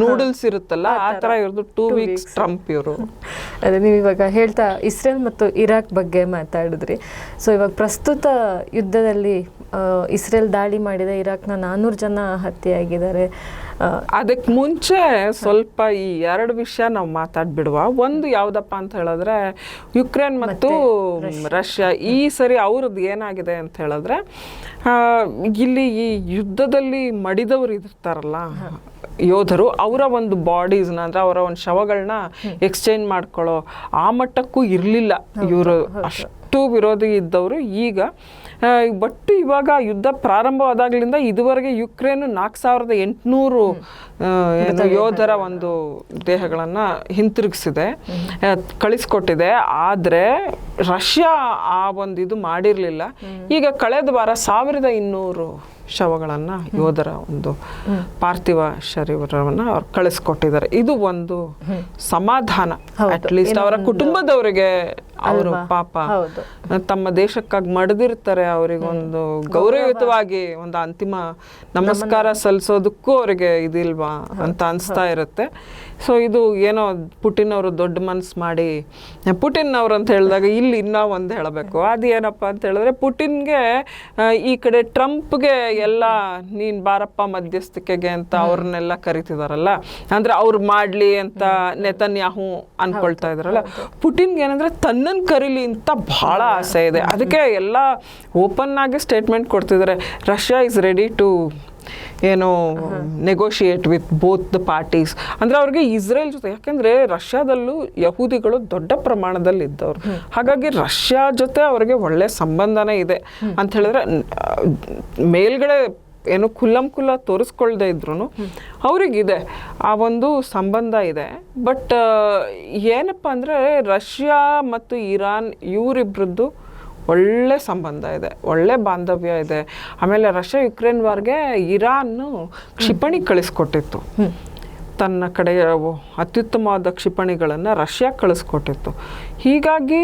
ನೂಡಲ್ಸ್ ಇರುತ್ತಲ್ಲ, ಆ ಥರ ಇವ್ರದ್ದು 2 weeks ಟ್ರಂಪ್ ಇವರು. ಅದೇ ನೀವು ಇವಾಗ ಹೇಳ್ತಾ ಇಸ್ರೇಲ್ ಮತ್ತು ಇರಾಕ್ ಬಗ್ಗೆ ಮಾತಾಡಿದ್ರಿ. ಸೊ ಇವಾಗ ಪ್ರಸ್ತುತ ಯುದ್ಧದಲ್ಲಿ ಇಸ್ರೇಲ್ ದಾಳಿ ಮಾಡಿದ ಇರಾಕ್ನ 400 ಜನ ಹತ್ಯೆಯಾಗಿದ್ದಾರೆ. ಅದಕ್ಕೆ ಮುಂಚೆ ಸ್ವಲ್ಪ ಈ 2 ವಿಷಯ ನಾವು ಮಾತಾಡ್ಬಿಡುವ. ಒಂದು ಯಾವುದಪ್ಪ ಅಂತ ಹೇಳಿದ್ರೆ ಯುಕ್ರೇನ್ ಮತ್ತು ರಷ್ಯಾ. ಈ ಸರಿ ಅವ್ರದ್ದು ಏನಾಗಿದೆ ಅಂತ ಹೇಳಿದ್ರೆ ಇಲ್ಲಿ ಈ ಯುದ್ಧದಲ್ಲಿ ಮಡಿದವರು ಇರ್ತಾರಲ್ಲ ಯೋಧರು, ಅವರ ಒಂದು ಬಾಡೀಸ್ನ ಅಂದರೆ ಅವರ ಒಂದು ಶವಗಳನ್ನ ಎಕ್ಸ್ಚೇಂಜ್ ಮಾಡ್ಕೊಳ್ಳೋ ಆ ಮಟ್ಟಕ್ಕೂ ಇರಲಿಲ್ಲ ಇವರು. ಅಷ್ಟು ವಿರೋಧಿ ಇದ್ದವರು. ಈಗ ಬಟ್ ಇವಾಗ ಯುದ್ಧ ಪ್ರಾರಂಭವಾದಾಗಲಿಂದ ಇದುವರೆಗೆ ಯುಕ್ರೇನ್ 4800 ಯೋಧರ ಒಂದು ದೇಹಗಳನ್ನು ಹಿಂತಿರುಗಿಸಿದೆ, ಕಳಿಸ್ಕೊಟ್ಟಿದೆ. ಆದರೆ ರಷ್ಯಾ ಆ ಒಂದು ಇದು ಮಾಡಿರಲಿಲ್ಲ. ಈಗ ಕಳೆದ ವಾರ 1200 ಶವಗಳನ್ನು, ಯೋಧರ ಒಂದು ಪಾರ್ಥಿವ ಶರೀರವನ್ನು ಅವ್ರು ಕಳಿಸ್ಕೊಟ್ಟಿದ್ದಾರೆ. ಇದು ಒಂದು ಸಮಾಧಾನ, ಅಟ್ಲೀಸ್ಟ್ ಅವರ ಕುಟುಂಬದವರಿಗೆ. ಅವರು ಪಾಪ ತಮ್ಮ ದೇಶಕ್ಕಾಗಿ ಮಡಿದಿರ್ತಾರೆ, ಅವರಿಗೊಂದು ಗೌರವಯುತವಾಗಿ ಒಂದು ಅಂತಿಮ ನಮಸ್ಕಾರ ಸಲ್ಲಿಸೋದಕ್ಕೂ ಅವರಿಗೆ ಇದಿಲ್ವಾ ಅಂತ ಅನಿಸ್ತಾ ಇರುತ್ತೆ. ಸೊ ಇದು ಏನೋ ಪುಟಿನ್ ಅವರು ದೊಡ್ಡ ಮನಸ್ಸು ಮಾಡಿ, ಪುಟಿನ್ ಅವರು ಅಂತ ಹೇಳಿದಾಗ ಇಲ್ಲಿ ಇನ್ನೂ ಒಂದು ಹೇಳಬೇಕು. ಅದು ಏನಪ್ಪ ಅಂತ ಹೇಳಿದ್ರೆ ಪುಟಿನ್ಗೆ ಈ ಕಡೆ ಟ್ರಂಪ್ಗೆ ಎಲ್ಲ ನೀನು ಬಾರಪ್ಪ ಮಧ್ಯಸ್ಥಿಕೆಗೆ ಅಂತ ಅವ್ರನ್ನೆಲ್ಲ ಕರಿತಿದಾರಲ್ಲ, ಅಂದರೆ ಅವ್ರು ಮಾಡಲಿ ಅಂತ ನೆತನ್ಯಾಹು ಅನ್ಕೊಳ್ತಾ ಇದಾರಲ್ಲ. ಪುಟಿನ್ಗೆ ಏನಂದ್ರೆ ತನ್ನನ್ನು ಕರೀಲಿ ಅಂತ ಭಾಳ ಆಸೆ ಇದೆ. ಅದಕ್ಕೆ ಎಲ್ಲ ಓಪನ್ ಆಗಿ ಸ್ಟೇಟ್ಮೆಂಟ್ ಕೊಡ್ತಿದ್ದಾರೆ, ರಷ್ಯಾ ಇಸ್ ರೆಡಿ ಟು ಏನೋ negotiate with both the parties. ಅಂದರೆ ಅವ್ರಿಗೆ ಇಸ್ರೇಲ್ ಜೊತೆ, ಯಾಕೆಂದರೆ ರಷ್ಯಾದಲ್ಲೂ ಯಹೂದಿಗಳು ದೊಡ್ಡ ಪ್ರಮಾಣದಲ್ಲಿ ಇದ್ದವರು, ಹಾಗಾಗಿ ರಷ್ಯಾ ಜೊತೆ ಅವ್ರಿಗೆ ಒಳ್ಳೆ ಸಂಬಂಧನೇ ಇದೆ ಅಂತ ಹೇಳಿದ್ರೆ ಮೇಲ್ಗಡೆ ಏನು ಖುಲ್ಲ ತೋರಿಸ್ಕೊಳ್ದೇ ಇದ್ರು ಅವ್ರಿಗಿದೆ ಆ ಒಂದು ಸಂಬಂಧ ಇದೆ. ಬಟ್ ಏನಪ್ಪ ಅಂದರೆ ರಷ್ಯಾ ಮತ್ತು ಇರಾನ್ ಇವರಿಬ್ರದ್ದು ಒಳ್ಳೆ ಸಂಬಂಧ ಇದೆ, ಒಳ್ಳೆ ಬಾಂಧವ್ಯ ಇದೆ. ಆಮೇಲೆ ರಷ್ಯಾ ಯುಕ್ರೇನ್ ವಾರ್ಗೆ ಇರಾನ್ ಕ್ಷಿಪಣಿ ಕಳಿಸ್ಕೊಟ್ಟಿತ್ತು, ತನ್ನ ಕಡೆ ಅತ್ಯುತ್ತಮವಾದ ಕ್ಷಿಪಣಿಗಳನ್ನು ರಷ್ಯಾ ಕಳಿಸ್ಕೊಟ್ಟಿತ್ತು. ಹೀಗಾಗಿ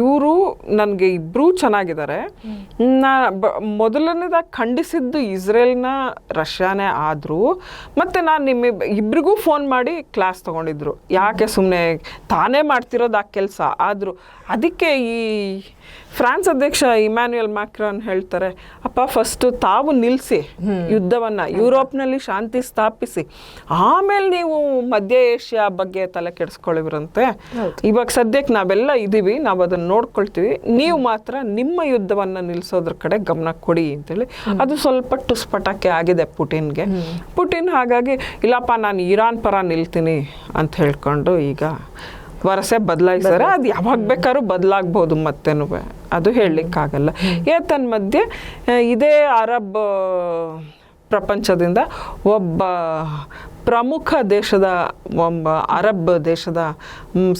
ಇವರು ನನಗೆ ಇಬ್ಬರೂ ಚೆನ್ನಾಗಿದ್ದಾರೆ. ಮೊದಲನೇದಾಗಿ ಖಂಡಿಸಿದ್ದು ಇಸ್ರೇಲ್ನ ರಷ್ಯಾನೇ ಆದರೂ, ಮತ್ತು ನಾನು ಇಬ್ಬರಿಗೂ ಫೋನ್ ಮಾಡಿ ಕ್ಲಾಸ್ ತೊಗೊಂಡಿದ್ರು, ಯಾಕೆ ಸುಮ್ಮನೆ ತಾನೇ ಮಾಡ್ತಿರೋದು ಆ ಕೆಲಸ ಆದರೂ. ಅದಕ್ಕೆ ಈ ಫ್ರಾನ್ಸ್ ಅಧ್ಯಕ್ಷ ಇಮ್ಯಾನ್ಯುಯಲ್ ಮ್ಯಾಕ್ರಾನ್ ಹೇಳ್ತಾರೆ, ಅಪ್ಪ ಫಸ್ಟು ತಾವು ನಿಲ್ಲಿಸಿ ಯುದ್ಧವನ್ನು, ಯುರೋಪ್ನಲ್ಲಿ ಶಾಂತಿ ಸ್ಥಾಪಿಸಿ, ಆಮೇಲೆ ನೀವು ಮಧ್ಯ ಏಷ್ಯಾ ಬಗ್ಗೆ ತಲೆ ಕೆಡಿಸ್ಕೊಳ್ಳಿವ್ರಂತೆ. ಇವಾಗ ಸದ್ಯಕ್ಕೆ ನಾವೆಲ್ಲ ಇದ್ದೀವಿ, ನಾವು ಅದನ್ನು ನೋಡ್ಕೊಳ್ತೀವಿ, ನೀವು ಮಾತ್ರ ನಿಮ್ಮ ಯುದ್ಧವನ್ನು ನಿಲ್ಲಿಸೋದ್ರ ಕಡೆ ಗಮನ ಕೊಡಿ ಅಂತೇಳಿ. ಅದು ಸ್ವಲ್ಪ ಟುಸ್ಪಟಾಕೆ ಆಗಿದೆ ಪುಟಿನ್ಗೆ. ಪುಟಿನ್ ಹಾಗಾಗಿ ಇಲ್ಲಪ್ಪ ನಾನು ಇರಾನ್ ಪರ ನಿಲ್ತೀನಿ ಅಂತ ಹೇಳ್ಕೊಂಡು ಈಗ ವರಸೆ ಬದಲಾಯಿಸ್ತಾರೆ. ಅದು ಯಾವಾಗ ಬೇಕಾದ್ರೂ ಬದಲಾಗ್ಬೋದು ಮತ್ತೇನು, ಅದು ಹೇಳಲಿಕ್ಕಾಗಲ್ಲ. ತನ್ಮಧ್ಯೆ ಇದೇ ಅರಬ್ ಪ್ರಪಂಚದಿಂದ ಒಬ್ಬ ಪ್ರಮುಖ ದೇಶದ ಅರಬ್ ದೇಶದ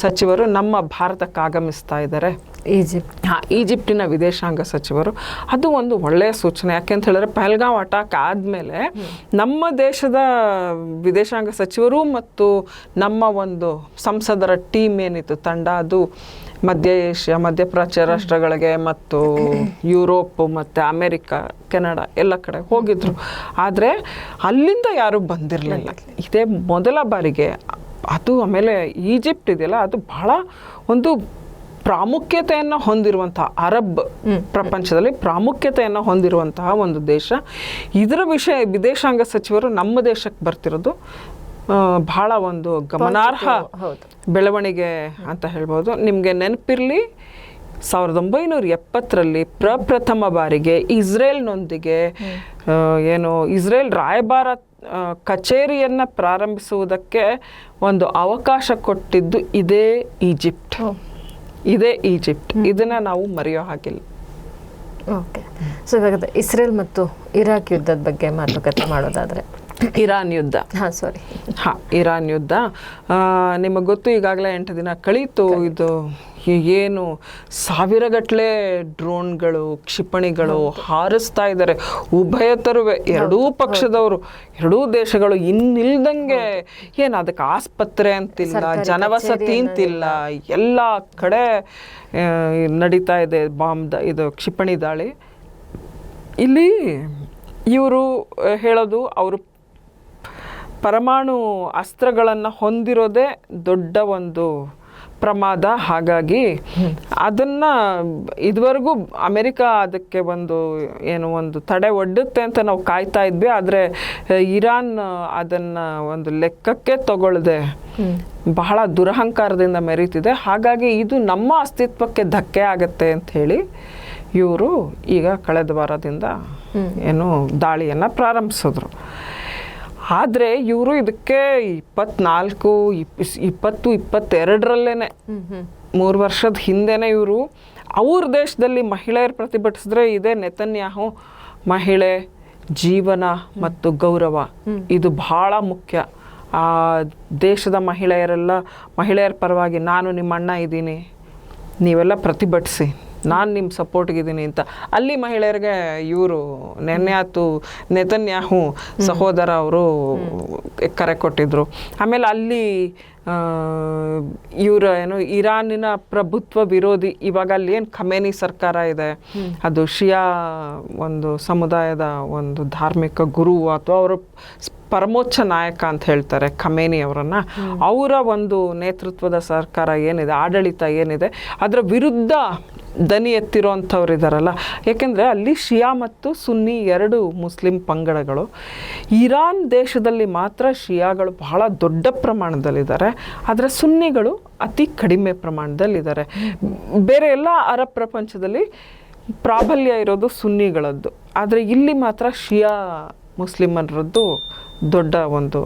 ಸಚಿವರು ನಮ್ಮ ಭಾರತಕ್ಕೆ ಆಗಮಿಸ್ತಾ ಇದ್ದಾರೆ. ಈಜಿಪ್ಟಿನ ವಿದೇಶಾಂಗ ಸಚಿವರು. ಅದು ಒಂದು ಒಳ್ಳೆಯ ಸೂಚನೆ. ಯಾಕೆಂತ ಹೇಳಿದ್ರೆ ಪಹಲ್ಗಾಮ್ ಅಟ್ಯಾಕ್ ಆದಮೇಲೆ ನಮ್ಮ ದೇಶದ ವಿದೇಶಾಂಗ ಸಚಿವರು ಮತ್ತು ನಮ್ಮ ಒಂದು ಸಂಸದರ ಟೀಮ್ ಏನಿತ್ತು ತಂಡ, ಅದು ಮಧ್ಯ ಏಷ್ಯಾ, ಮಧ್ಯಪ್ರಾಚ್ಯ ರಾಷ್ಟ್ರಗಳಿಗೆ ಮತ್ತು ಯುರೋಪ್ ಮತ್ತು ಅಮೆರಿಕ, ಕೆನಡಾ ಎಲ್ಲ ಕಡೆ ಹೋಗಿದ್ರು. ಆದರೆ ಅಲ್ಲಿಂದ ಯಾರೂ ಬಂದಿರಲಿಲ್ಲ. ಇದೇ ಮೊದಲ ಬಾರಿಗೆ ಅದು. ಆಮೇಲೆ ಈಜಿಪ್ಟ್ ಇದೆಯಲ್ಲ, ಅದು ಬಹಳ ಒಂದು ಪ್ರಾಮುಖ್ಯತೆಯನ್ನು ಹೊಂದಿರುವಂತಹ, ಅರಬ್ ಪ್ರಪಂಚದಲ್ಲಿ ಪ್ರಾಮುಖ್ಯತೆಯನ್ನು ಹೊಂದಿರುವಂತಹ ಒಂದು ದೇಶ. ಇದರ ವಿದೇಶಾಂಗ ಸಚಿವರು ನಮ್ಮ ದೇಶಕ್ಕೆ ಬರ್ತಿರೋದು ಬಹಳ ಒಂದು ಗಮನಾರ್ಹ ಬೆಳವಣಿಗೆ ಅಂತ ಹೇಳ್ಬೋದು. ನಿಮಗೆ ನೆನಪಿರಲಿ, 1970ರಲ್ಲಿ ಪ್ರಪ್ರಥಮ ಬಾರಿಗೆ ಇಸ್ರೇಲ್ನೊಂದಿಗೆ ಇಸ್ರೇಲ್ ರಾಯಭಾರ ಕಚೇರಿಯನ್ನು ಪ್ರಾರಂಭಿಸುವುದಕ್ಕೆ ಒಂದು ಅವಕಾಶ ಕೊಟ್ಟಿದ್ದು ಇದೇ ಈಜಿಪ್ಟ್. ಇದನ್ನು ನಾವು ಮರೆಯೋ ಹಾಗಿಲ್ಲ. ಓಕೆ. ಸೊ ಇವಾಗ ಇಸ್ರೇಲ್ ಮತ್ತು ಇರಾಕ್ ಯುದ್ಧದ ಬಗ್ಗೆ ಮಾತುಕತೆ ಮಾಡೋದಾದರೆ, ಇರಾನ್ ಯುದ್ಧ, ಇರಾನ್ ಯುದ್ಧ ನಿಮಗೆ ಗೊತ್ತು, ಈಗಾಗಲೇ 8 ದಿನ ಕಳೀತು. ಇದು ಏನು ಸಾವಿರಗಟ್ಟಲೆ ಡ್ರೋನ್ಗಳು, ಕ್ಷಿಪಣಿಗಳು ಹಾರಿಸ್ತಾ ಇದ್ದಾರೆ ಉಭಯತರುವೆ, ಎರಡೂ ಪಕ್ಷದವರು, ಎರಡೂ ದೇಶಗಳು. ಇನ್ನಿಲ್ದಂಗೆ ಏನು ಅದಕ್ಕೆ ಆಸ್ಪತ್ರೆ ಅಂತಿಲ್ಲ, ಜನವಸತಿ ಅಂತಿಲ್ಲ, ಎಲ್ಲ ಕಡೆ ನಡೀತಾ ಇದೆ ಇದು ಕ್ಷಿಪಣಿ ದಾಳಿ. ಇಲ್ಲಿ ಇವರು ಹೇಳೋದು, ಅವರು ಪರಮಾಣು ಅಸ್ತ್ರಗಳನ್ನು ಹೊಂದಿರೋದೇ ದೊಡ್ಡ ಒಂದು ಪ್ರಮಾದ. ಹಾಗಾಗಿ ಅದನ್ನು ಇದುವರೆಗೂ ಅಮೆರಿಕ ಅದಕ್ಕೆ ಒಂದು ತಡೆ ಒಡ್ಡುತ್ತೆ ಅಂತ ನಾವು ಕಾಯ್ತಾ ಇದ್ವಿ. ಆದರೆ ಇರಾನ್ ಅದನ್ನು ಒಂದು ಲೆಕ್ಕಕ್ಕೆ ತಗೊಳ್ಳದೆ ಬಹಳ ದುರಹಂಕಾರದಿಂದ ಮೆರೀತಿದೆ. ಹಾಗಾಗಿ ಇದು ನಮ್ಮ ಅಸ್ತಿತ್ವಕ್ಕೆ ಧಕ್ಕೆ ಆಗತ್ತೆ ಅಂತ ಹೇಳಿ ಇವರು ಈಗ ಕಳೆದ ವಾರದಿಂದ ದಾಳಿಯನ್ನು ಪ್ರಾರಂಭಿಸಿದ್ರು. ಆದರೆ ಇವರು ಇದಕ್ಕೆ 22 3 ವರ್ಷದ ಹಿಂದೆನೇ ಇವರು ಅವ್ರ ದೇಶದಲ್ಲಿ ಮಹಿಳೆಯರು ಪ್ರತಿಭಟಿಸಿದ್ರೆ ಇದೇ ನೆತನ್ಯಾಹು ಮಹಿಳೆ ಜೀವನ ಮತ್ತು ಗೌರವ ಇದು ಬಹಳ ಮುಖ್ಯ, ಆ ದೇಶದ ಮಹಿಳೆಯರ ಪರವಾಗಿ ನಾನು ನಿಮ್ಮ ಅಣ್ಣ ಇದ್ದೀನಿ, ನೀವೆಲ್ಲ ಪ್ರತಿಭಟಿಸಿ, ನಾನು ನಿಮ್ಮ ಸಪೋರ್ಟ್ಗಿದ್ದೀನಿ ಅಂತ ಅಲ್ಲಿ ಮಹಿಳೆಯರಿಗೆ ಇವರು ನೆತನ್ಯಾಹು ಸಹೋದರ ಅವರು ಕರೆ ಕೊಟ್ಟಿದ್ರು. ಆಮೇಲೆ ಅಲ್ಲಿ ಇವರು ಇರಾನಿನ ಪ್ರಭುತ್ವ ವಿರೋಧಿ, ಇವಾಗ ಅಲ್ಲಿ ಏನು ಖಮೇನಿ ಸರ್ಕಾರ ಇದೆ, ಅದು ಶಿಯಾ ಒಂದು ಸಮುದಾಯದ ಒಂದು ಧಾರ್ಮಿಕ ಗುರು ಅಥವಾ ಅವರು ಪರಮೋಚ್ಚ ನಾಯಕ ಅಂತ ಹೇಳ್ತಾರೆ ಖಮೇನಿ ಅವರನ್ನು. ಅವರ ಒಂದು ನೇತೃತ್ವದ ಸರ್ಕಾರ ಏನಿದೆ, ಆಡಳಿತ ಏನಿದೆ, ಅದರ ವಿರುದ್ಧ ದನಿ ಎತ್ತಿರೋಂಥವ್ರು ಇದ್ದಾರಲ್ಲ. ಯಾಕೆಂದರೆ ಅಲ್ಲಿ ಶಿಯಾ ಮತ್ತು ಸುನ್ನಿ 2 ಮುಸ್ಲಿಂ ಪಂಗಡಗಳು. ಇರಾನ್ ದೇಶದಲ್ಲಿ ಮಾತ್ರ ಶಿಯಾಗಳು ಬಹಳ ದೊಡ್ಡ ಪ್ರಮಾಣದಲ್ಲಿದ್ದಾರೆ, ಆದರೆ ಸುನ್ನಿಗಳು ಅತಿ ಕಡಿಮೆ ಪ್ರಮಾಣದಲ್ಲಿದ್ದಾರೆ. ಬೇರೆ ಎಲ್ಲ ಅರಬ್ ಪ್ರಪಂಚದಲ್ಲಿ ಪ್ರಾಬಲ್ಯ ಇರೋದು ಸುನ್ನಿಗಳದ್ದು, ಆದರೆ ಇಲ್ಲಿ ಮಾತ್ರ ಶಿಯಾ ಮುಸ್ಲಿಮರದ್ದು ದೊಡ್ಡ ಒಂದು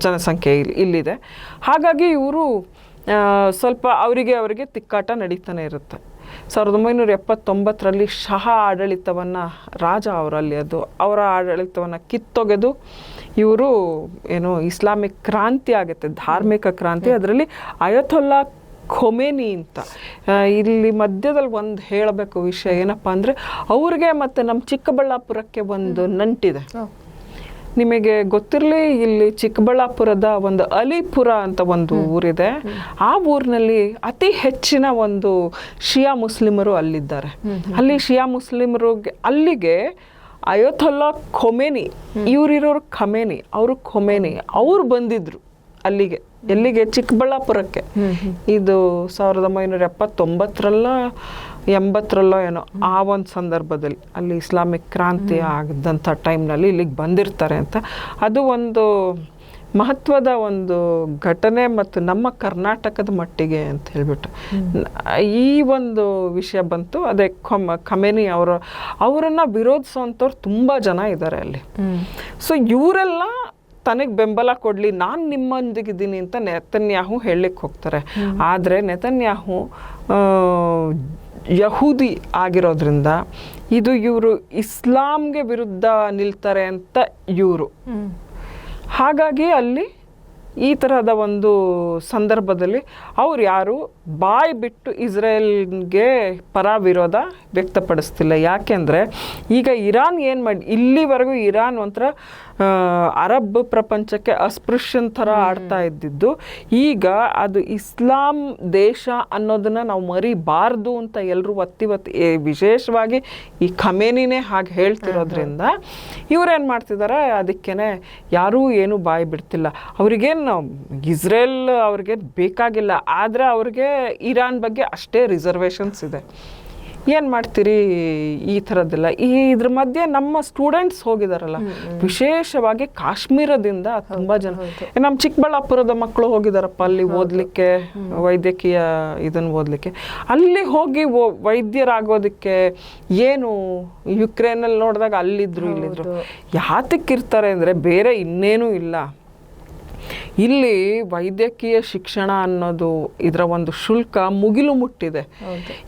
ಜನಸಂಖ್ಯೆ ಇಲ್ಲಿದೆ. ಹಾಗಾಗಿ ಇವರು ಸ್ವಲ್ಪ ಅವರಿಗೆ ತಿಕ್ಕಾಟ ನಡೀತಾನೆ ಇರುತ್ತೆ. 1979 ಶಹ ಆಡಳಿತವನ್ನು ರಾಜ ಅವರಲ್ಲಿ ಅವರ ಆಡಳಿತವನ್ನು ಕಿತ್ತೊಗೆದು ಇವರು ಇಸ್ಲಾಮಿಕ್ ಕ್ರಾಂತಿ ಆಗುತ್ತೆ, ಧಾರ್ಮಿಕ ಕ್ರಾಂತಿ. ಅದರಲ್ಲಿ ಅಯತೊಲ್ಲಾ ಖೊಮೇನಿ ಅಂತ ಇಲ್ಲಿ ಮಧ್ಯದಲ್ಲಿ ಒಂದು ಹೇಳಬೇಕು ವಿಷಯ ಏನಪ್ಪ ಅಂದರೆ, ಅವ್ರಿಗೆ ಮತ್ತು ನಮ್ಮ ಚಿಕ್ಕಬಳ್ಳಾಪುರಕ್ಕೆ ಒಂದು ನಂಟಿದೆ. ನಿಮಗೆ ಗೊತ್ತಿರಲಿ, ಇಲ್ಲಿ ಚಿಕ್ಕಬಳ್ಳಾಪುರದ ಒಂದು ಅಲಿಪುರ ಅಂತ ಒಂದು ಊರಿದೆ. ಆ ಊರಿನಲ್ಲಿ ಅತಿ ಹೆಚ್ಚಿನ ಒಂದು ಶಿಯಾ ಮುಸ್ಲಿಮರು ಅಲ್ಲಿದ್ದಾರೆ. ಅಲ್ಲಿ ಶಿಯಾ ಮುಸ್ಲಿಮರು ಅಲ್ಲಿಗೆ ಅಯತೊಲ್ಲಾ ಖೊಮೇನಿ, ಇವರಿರೋರು ಖಮೇನಿ, ಅವರು ಖೊಮೇನಿ, ಅವರು ಬಂದಿದ್ರು ಎಲ್ಲಿಗೆ ಚಿಕ್ಕಬಳ್ಳಾಪುರಕ್ಕೆ. ಇದು 1979 80 ಏನೋ ಆ ಒಂದು ಸಂದರ್ಭದಲ್ಲಿ ಅಲ್ಲಿ ಇಸ್ಲಾಮಿಕ್ ಕ್ರಾಂತಿ ಆಗಿದ್ದಂಥ ಟೈಮ್ನಲ್ಲಿ ಇಲ್ಲಿಗೆ ಬಂದಿರ್ತಾರೆ ಅಂತ. ಅದು ಒಂದು ಮಹತ್ವದ ಒಂದು ಘಟನೆ ಮತ್ತು ನಮ್ಮ ಕರ್ನಾಟಕದ ಮಟ್ಟಿಗೆ ಅಂತ ಹೇಳ್ಬಿಟ್ಟು ಈ ಒಂದು ವಿಷಯ ಬಂತು. ಅದೇ ಖಮೇನಿ ಅವರನ್ನು ವಿರೋಧಿಸುವಂಥವ್ರು ತುಂಬ ಜನ ಇದ್ದಾರೆ ಅಲ್ಲಿ. ಸೊ ಇವರೆಲ್ಲ ತನಗೆ ಬೆಂಬಲ ಕೊಡಲಿ, ನಾನು ನಿಮ್ಮೊಂದಿಗಿದ್ದೀನಿ ಅಂತ ನೆತನ್ಯಾಹು ಹೇಳಲಿಕ್ಕೆ ಹೋಗ್ತಾರೆ. ಆದರೆ ನೆತನ್ಯಾಹು ಯಹೂದಿ ಆಗಿರೋದ್ರಿಂದ ಇವರು ಇಸ್ಲಾಂಗೆ ವಿರುದ್ಧ ನಿಲ್ತಾರೆ ಅಂತ ಇವರು. ಹಾಗಾಗಿ ಅಲ್ಲಿ ಈ ತರಹದ ಒಂದು ಸಂದರ್ಭದಲ್ಲಿ ಅವ್ರು ಯಾರು ಬಾಯಿ ಬಿಟ್ಟು ಇಸ್ರೇಲ್ಗೆ ಪರ ವಿರೋಧ ವ್ಯಕ್ತಪಡಿಸ್ತಿಲ್ಲ. ಯಾಕೆಂದರೆ ಈಗ ಇರಾನ್ ಏನು ಇಲ್ಲಿವರೆಗೂ ಇರಾನ್ ಒಂಥರ ಅರಬ್ ಪ್ರಪಂಚಕ್ಕೆ ಅಸ್ಪೃಶ್ಯನ್ ಥರ ಆಡ್ತಾ ಇದ್ದಿದ್ದು, ಈಗ ಅದು ಇಸ್ಲಾಂ ದೇಶ ಅನ್ನೋದನ್ನು ನಾವು ಮರಿಬಾರ್ದು ಅಂತ ಎಲ್ಲರೂ ಒತ್ತಿ ವಿಶೇಷವಾಗಿ ಈ ಖಮೇನಿನೇ ಹಾಗೆ ಹೇಳ್ತಿರೋದ್ರಿಂದ ಇವ್ರೇನು ಮಾಡ್ತಿದ್ದಾರೆ, ಅದಕ್ಕೇ ಯಾರೂ ಏನೂ ಬಾಯಿ ಬಿಡ್ತಿಲ್ಲ. ಅವ್ರಿಗೇನು ಇಸ್ರೇಲ್ ಅವ್ರಿಗೆ ಬೇಕಾಗಿಲ್ಲ, ಆದರೆ ಅವ್ರಿಗೆ ಇರಾನ್ ಬಗ್ಗೆ ಅಷ್ಟೇ ರಿಸರ್ವೇಷನ್ಸ್ ಇದೆ. ಏನು ಮಾಡ್ತೀರಿ ಈ ಥರದ್ದೆಲ್ಲ. ಇದ್ರ ಮಧ್ಯೆ ನಮ್ಮ ಸ್ಟೂಡೆಂಟ್ಸ್ ಹೋಗಿದಾರಲ್ಲ, ವಿಶೇಷವಾಗಿ ಕಾಶ್ಮೀರದಿಂದ ತುಂಬ ಜನ, ನಮ್ಮ ಚಿಕ್ಕಬಳ್ಳಾಪುರದ ಮಕ್ಕಳು ಹೋಗಿದಾರಪ್ಪ ಅಲ್ಲಿ ಓದಲಿಕ್ಕೆ, ವೈದ್ಯಕೀಯ ಇದನ್ನು ಓದಲಿಕ್ಕೆ. ಅಲ್ಲಿ ಹೋಗಿ ವೈದ್ಯರಾಗೋದಕ್ಕೆ ಏನು ಯುಕ್ರೇನಲ್ಲಿ ನೋಡಿದಾಗ ಅಲ್ಲಿದ್ರು ಇಲ್ಲಿದ್ರು. ಯಾತಕ್ಕಿರ್ತಾರೆ ಅಂದರೆ ಬೇರೆ ಇನ್ನೇನೂ ಇಲ್ಲ. ಇಲ್ಲಿ ವೈದ್ಯಕೀಯ ಶಿಕ್ಷಣ ಅನ್ನೋದು ಇದರ ಒಂದು ಶುಲ್ಕ ಮುಗಿಲು ಮುಟ್ಟಿದೆ.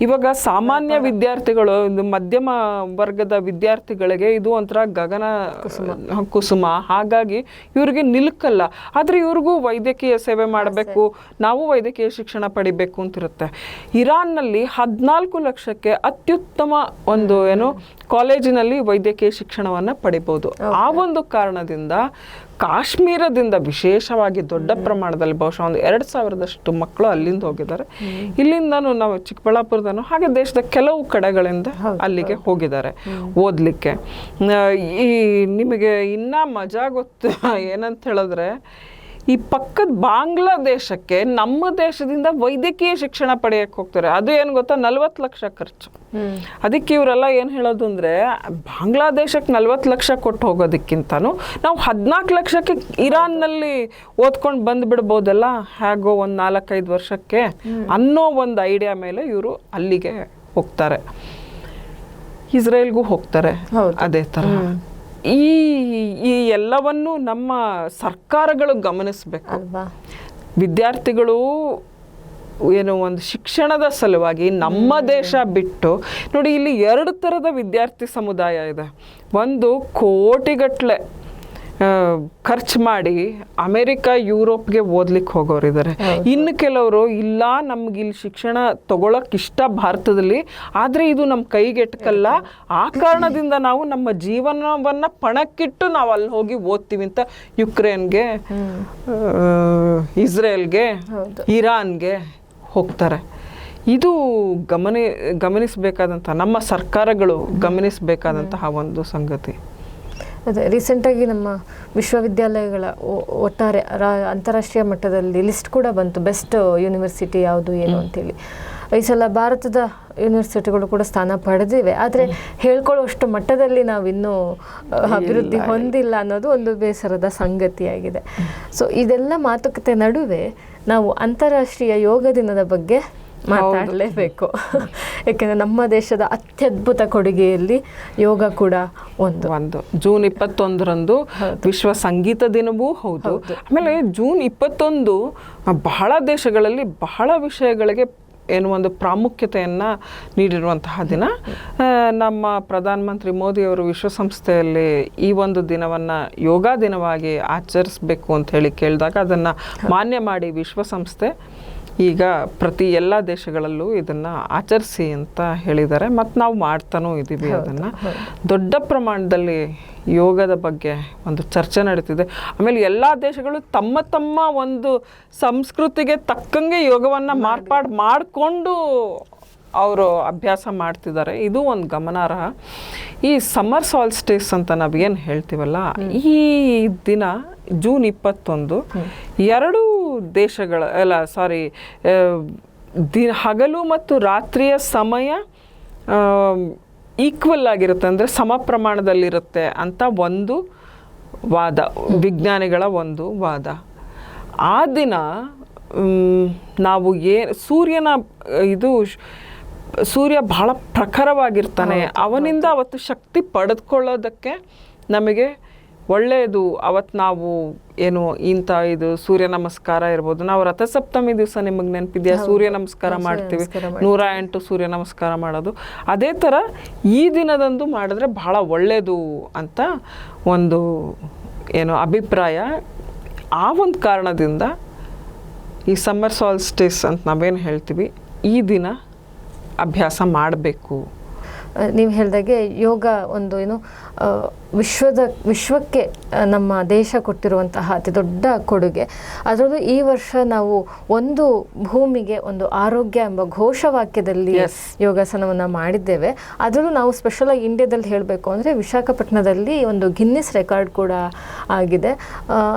ಇವಾಗ ಸಾಮಾನ್ಯ ವಿದ್ಯಾರ್ಥಿಗಳು, ಮಧ್ಯಮ ವರ್ಗದ ವಿದ್ಯಾರ್ಥಿಗಳಿಗೆ ಇದು ಒಂಥರ ಗಗನ ಕುಸುಮ. ಹಾಗಾಗಿ ಇವ್ರಿಗೆ ನಿಲ್ಕಲ್ಲ. ಆದರೆ ಇವ್ರಿಗೂ ವೈದ್ಯಕೀಯ ಸೇವೆ ಮಾಡಬೇಕು, ನಾವು ವೈದ್ಯಕೀಯ ಶಿಕ್ಷಣ ಪಡಿಬೇಕು ಅಂತಿರುತ್ತೆ. ಇರಾನ್ನಲ್ಲಿ 14 ಲಕ್ಷಕ್ಕೆ ಅತ್ಯುತ್ತಮ ಒಂದು ಕಾಲೇಜಿನಲ್ಲಿ ವೈದ್ಯಕೀಯ ಶಿಕ್ಷಣವನ್ನು ಪಡಿಬೋದು. ಆ ಒಂದು ಕಾರಣದಿಂದ ಕಾಶ್ಮೀರದಿಂದ ವಿಶೇಷವಾಗಿ ದೊಡ್ಡ ಪ್ರಮಾಣದಲ್ಲಿ ಬಹುಶಃ ಒಂದು 2000 ಮಕ್ಕಳು ಅಲ್ಲಿಂದ ಹೋಗಿದ್ದಾರೆ. ಇಲ್ಲಿಂದನೂ ನಾವು ಚಿಕ್ಕಬಳ್ಳಾಪುರದನು ಹಾಗೆ ದೇಶದ ಕೆಲವು ಕಡೆಗಳಿಂದ ಅಲ್ಲಿಗೆ ಹೋಗಿದ್ದಾರೆ ಓದಲಿಕ್ಕೆ. ನಿಮಗೆ ಇನ್ನೂ ಮಜಾ ಗೊತ್ತು ಏನಂತ ಹೇಳಿದ್ರೆ, ಈ ಪಕ್ಕದ ಬಾಂಗ್ಲಾದೇಶಕ್ಕೆ ನಮ್ಮ ದೇಶದಿಂದ ವೈದ್ಯಕೀಯ ಶಿಕ್ಷಣ ಪಡೆಯಕ್ಕೆ ಹೋಗ್ತಾರೆ. ಅದು ಏನು ಗೊತ್ತಾ, 40 ಲಕ್ಷ ಖರ್ಚು. ಅದಕ್ಕೆ ಇವರೆಲ್ಲ ಏನು ಹೇಳೋದು ಅಂದರೆ, ಬಾಂಗ್ಲಾದೇಶಕ್ಕೆ 40 ಲಕ್ಷ ಕೊಟ್ಟು ಹೋಗೋದಕ್ಕಿಂತನೂ ನಾವು 14 ಲಕ್ಷಕ್ಕೆ ಇರಾನ್ನಲ್ಲಿ ಓದ್ಕೊಂಡು ಬಂದುಬಿಡ್ಬೋದಲ್ಲ, ಹೇಗೋ ಒಂದು 4-5 ವರ್ಷಕ್ಕೆ ಅನ್ನೋ ಒಂದು ಐಡಿಯಾ ಮೇಲೆ ಇವರು ಅಲ್ಲಿಗೆ ಹೋಗ್ತಾರೆ. ಇಸ್ರೇಲ್ಗೂ ಹೋಗ್ತಾರೆ ಅದೇ ಥರ. ಈ ಎಲ್ಲವನ್ನು ನಮ್ಮ ಸರ್ಕಾರಗಳು ಗಮನಿಸಬೇಕು. ವಿದ್ಯಾರ್ಥಿಗಳು ಏನು ಒಂದು ಶಿಕ್ಷಣದ ಸಲುವಾಗಿ ನಮ್ಮ ದೇಶ ಬಿಟ್ಟು ನೋಡಿ, ಇಲ್ಲಿ 2 ಥರದ ವಿದ್ಯಾರ್ಥಿ ಸಮುದಾಯ ಇದೆ. ಒಂದು ಕೋಟಿಗಟ್ಟಲೆ ಖರ್ಚು ಮಾಡಿ ಅಮೇರಿಕ ಯುರೋಪ್ಗೆ ಓದ್ಲಿಕ್ಕೆ ಹೋಗೋರಿದ್ದಾರೆ. ಇನ್ನು ಕೆಲವರು ಇಲ್ಲ, ನಮ್ಗೆ ಇಲ್ಲಿ ಶಿಕ್ಷಣ ತಗೊಳಕ್ ಇಷ್ಟ ಭಾರತದಲ್ಲಿ, ಆದರೆ ಇದು ನಮ್ಮ ಕೈಗೆಟಕಲ್ಲ, ಆ ಕಾರಣದಿಂದ ನಾವು ನಮ್ಮ ಜೀವನವನ್ನ ಪಣಕ್ಕಿಟ್ಟು ನಾವು ಅಲ್ಲಿ ಹೋಗಿ ಓದ್ತೀವಿ ಅಂತ ಯುಕ್ರೇನ್ಗೆ, ಇಸ್ರೇಲ್ಗೆ, ಇರಾನ್ಗೆ ಹೋಗ್ತಾರೆ. ಇದು ಗಮನಿಸಬೇಕಾದಂಥ, ನಮ್ಮ ಸರ್ಕಾರಗಳು ಗಮನಿಸಬೇಕಾದಂತಹ ಒಂದು ಸಂಗತಿ. ಅದೇ ರೀಸೆಂಟಾಗಿ ನಮ್ಮ ವಿಶ್ವವಿದ್ಯಾಲಯಗಳ ಒಟ್ಟಾರೆ ಅಂತಾರಾಷ್ಟ್ರೀಯ ಮಟ್ಟದಲ್ಲಿ ಲಿಸ್ಟ್ ಕೂಡ ಬಂತು, ಬೆಸ್ಟ್ ಯೂನಿವರ್ಸಿಟಿ ಯಾವುದು ಏನು ಅಂತೇಳಿ. ಈ ಸಲ ಭಾರತದ ಯೂನಿವರ್ಸಿಟಿಗಳು ಕೂಡ ಸ್ಥಾನ ಪಡೆದಿವೆ, ಆದರೆ ಹೇಳ್ಕೊಳ್ಳುವಷ್ಟು ಮಟ್ಟದಲ್ಲಿ ನಾವಿನ್ನೂ ಅಭಿವೃದ್ಧಿ ಹೊಂದಿಲ್ಲ ಅನ್ನೋದು ಒಂದು ಬೇಸರದ ಸಂಗತಿಯಾಗಿದೆ. ಸೊ ಇದೆಲ್ಲ ಮಾತುಕತೆ ನಡುವೆ ನಾವು ಅಂತಾರಾಷ್ಟ್ರೀಯ ಯೋಗ ದಿನದ ಬಗ್ಗೆ ಮಾತಾಡಲೇಬೇಕು. ಯಾಕೆಂದರೆ ನಮ್ಮ ದೇಶದ ಅತ್ಯದ್ಭುತ ಕೊಡುಗೆಯಲ್ಲಿ ಯೋಗ ಕೂಡ ಒಂದು ಜೂನ್ 21ರಂದು ವಿಶ್ವ ಸಂಗೀತ ದಿನವೂ ಹೌದು. ಆಮೇಲೆ ಜೂನ್ 21 ಬಹಳ ದೇಶಗಳಲ್ಲಿ ಬಹಳ ವಿಷಯಗಳಿಗೆ ಏನು ಒಂದು ಪ್ರಾಮುಖ್ಯತೆಯನ್ನು ನೀಡಿರುವಂತಹ ದಿನ. ನಮ್ಮ ಪ್ರಧಾನಮಂತ್ರಿ ಮೋದಿಯವರು ವಿಶ್ವಸಂಸ್ಥೆಯಲ್ಲಿ ಈ ಒಂದು ದಿನವನ್ನು ಯೋಗ ದಿನವಾಗಿ ಆಚರಿಸಬೇಕು ಅಂತ ಹೇಳಿ ಕೇಳಿದಾಗ ಅದನ್ನು ಮಾನ್ಯ ಮಾಡಿ ವಿಶ್ವಸಂಸ್ಥೆ ಈಗ ಪ್ರತಿ ಎಲ್ಲ ದೇಶಗಳಲ್ಲೂ ಇದನ್ನು ಆಚರಿಸಿ ಅಂತ ಹೇಳಿದ್ದಾರೆ. ಮತ್ತು ನಾವು ಮಾಡ್ತಾನೂ ಇದ್ದೀವಿ ಅದನ್ನು. ದೊಡ್ಡ ಪ್ರಮಾಣದಲ್ಲಿ ಯೋಗದ ಬಗ್ಗೆ ಒಂದು ಚರ್ಚೆ ನಡೀತಿದೆ. ಆಮೇಲೆ ಎಲ್ಲ ದೇಶಗಳು ತಮ್ಮ ತಮ್ಮ ಒಂದು ಸಂಸ್ಕೃತಿಗೆ ತಕ್ಕಂಗೆ ಯೋಗವನ್ನು ಮಾರ್ಪಾಡು ಮಾಡಿಕೊಂಡು ಅವರು ಅಭ್ಯಾಸ ಮಾಡ್ತಿದ್ದಾರೆ. ಇದು ಒಂದು ಗಮನಾರ್ಹ. ಈ ಸಮ್ಮರ್ ಸಾಲ್ಸ್ಟಿಸ್ ಅಂತ ನಾವೇನು ಹೇಳ್ತೀವಲ್ಲ, ಈ ದಿನ ಜೂನ್ 21 2 ದೇಶಗಳ ಹಗಲು ಮತ್ತು ರಾತ್ರಿಯ ಸಮಯ ಈಕ್ವಲ್ ಆಗಿರುತ್ತೆ, ಅಂದರೆ ಸಮ ಪ್ರಮಾಣದಲ್ಲಿರುತ್ತೆ ಅಂತ ಒಂದು ವಾದ, ವಿಜ್ಞಾನಿಗಳ ಒಂದು ವಾದ. ಆ ದಿನ ನಾವು ಸೂರ್ಯ ಬಹಳ ಪ್ರಖರವಾಗಿರ್ತಾನೆ, ಅವನಿಂದ ಅವತ್ತು ಶಕ್ತಿ ಪಡೆದುಕೊಳ್ಳೋದಕ್ಕೆ ನಮಗೆ ಒಳ್ಳೆಯದು. ಅವತ್ತು ನಾವು ಏನು ಇದು ಸೂರ್ಯ ನಮಸ್ಕಾರ ಇರ್ಬೋದು, ನಾವು ರಥಸಪ್ತಮಿ ದಿವಸ ನಿಮಗೆ ನೆನಪಿದೆಯಾ, ಸೂರ್ಯ ನಮಸ್ಕಾರ ಮಾಡ್ತೀವಿ, 108 ಸೂರ್ಯ ನಮಸ್ಕಾರ ಮಾಡೋದು. ಅದೇ ಥರ ಈ ದಿನದಂದು ಮಾಡಿದ್ರೆ ಬಹಳ ಒಳ್ಳೆಯದು ಅಂತ ಒಂದು ಅಭಿಪ್ರಾಯ. ಆ ಒಂದು ಕಾರಣದಿಂದ ಈ ಸಮ್ಮರ್ ಸಾಲ್ಸ್ಟಿಸ್ ಅಂತ ನಾವೇನು ಹೇಳ್ತೀವಿ, ಈ ದಿನ ಅಭ್ಯಾಸ ಮಾಡಬೇಕು. ನೀವು ಹೇಳಿದಾಗೆ ಯೋಗ ಒಂದು ವಿಶ್ವಕ್ಕೆ ನಮ್ಮ ದೇಶ ಕೊಟ್ಟಿರುವಂತಹ ಅತಿ ದೊಡ್ಡ ಕೊಡುಗೆ. ಅದರಲ್ಲೂ ಈ ವರ್ಷ ನಾವು ಒಂದು ಭೂಮಿಗೆ ಒಂದು ಆರೋಗ್ಯ ಎಂಬ ಘೋಷವಾಕ್ಯದಲ್ಲಿ ಯೋಗಾಸನವನ್ನು ಮಾಡಿದ್ದೇವೆ. ಅದರಲ್ಲೂ ನಾವು ಸ್ಪೆಷಲ್ ಆಗಿ ಇಂಡಿಯಾದಲ್ಲಿ ಹೇಳಬೇಕು ಅಂದರೆ ವಿಶಾಖಪಟ್ಟಣದಲ್ಲಿ ಒಂದು ಗಿನ್ನಿಸ್ ರೆಕಾರ್ಡ್ ಕೂಡ ಆಗಿದೆ.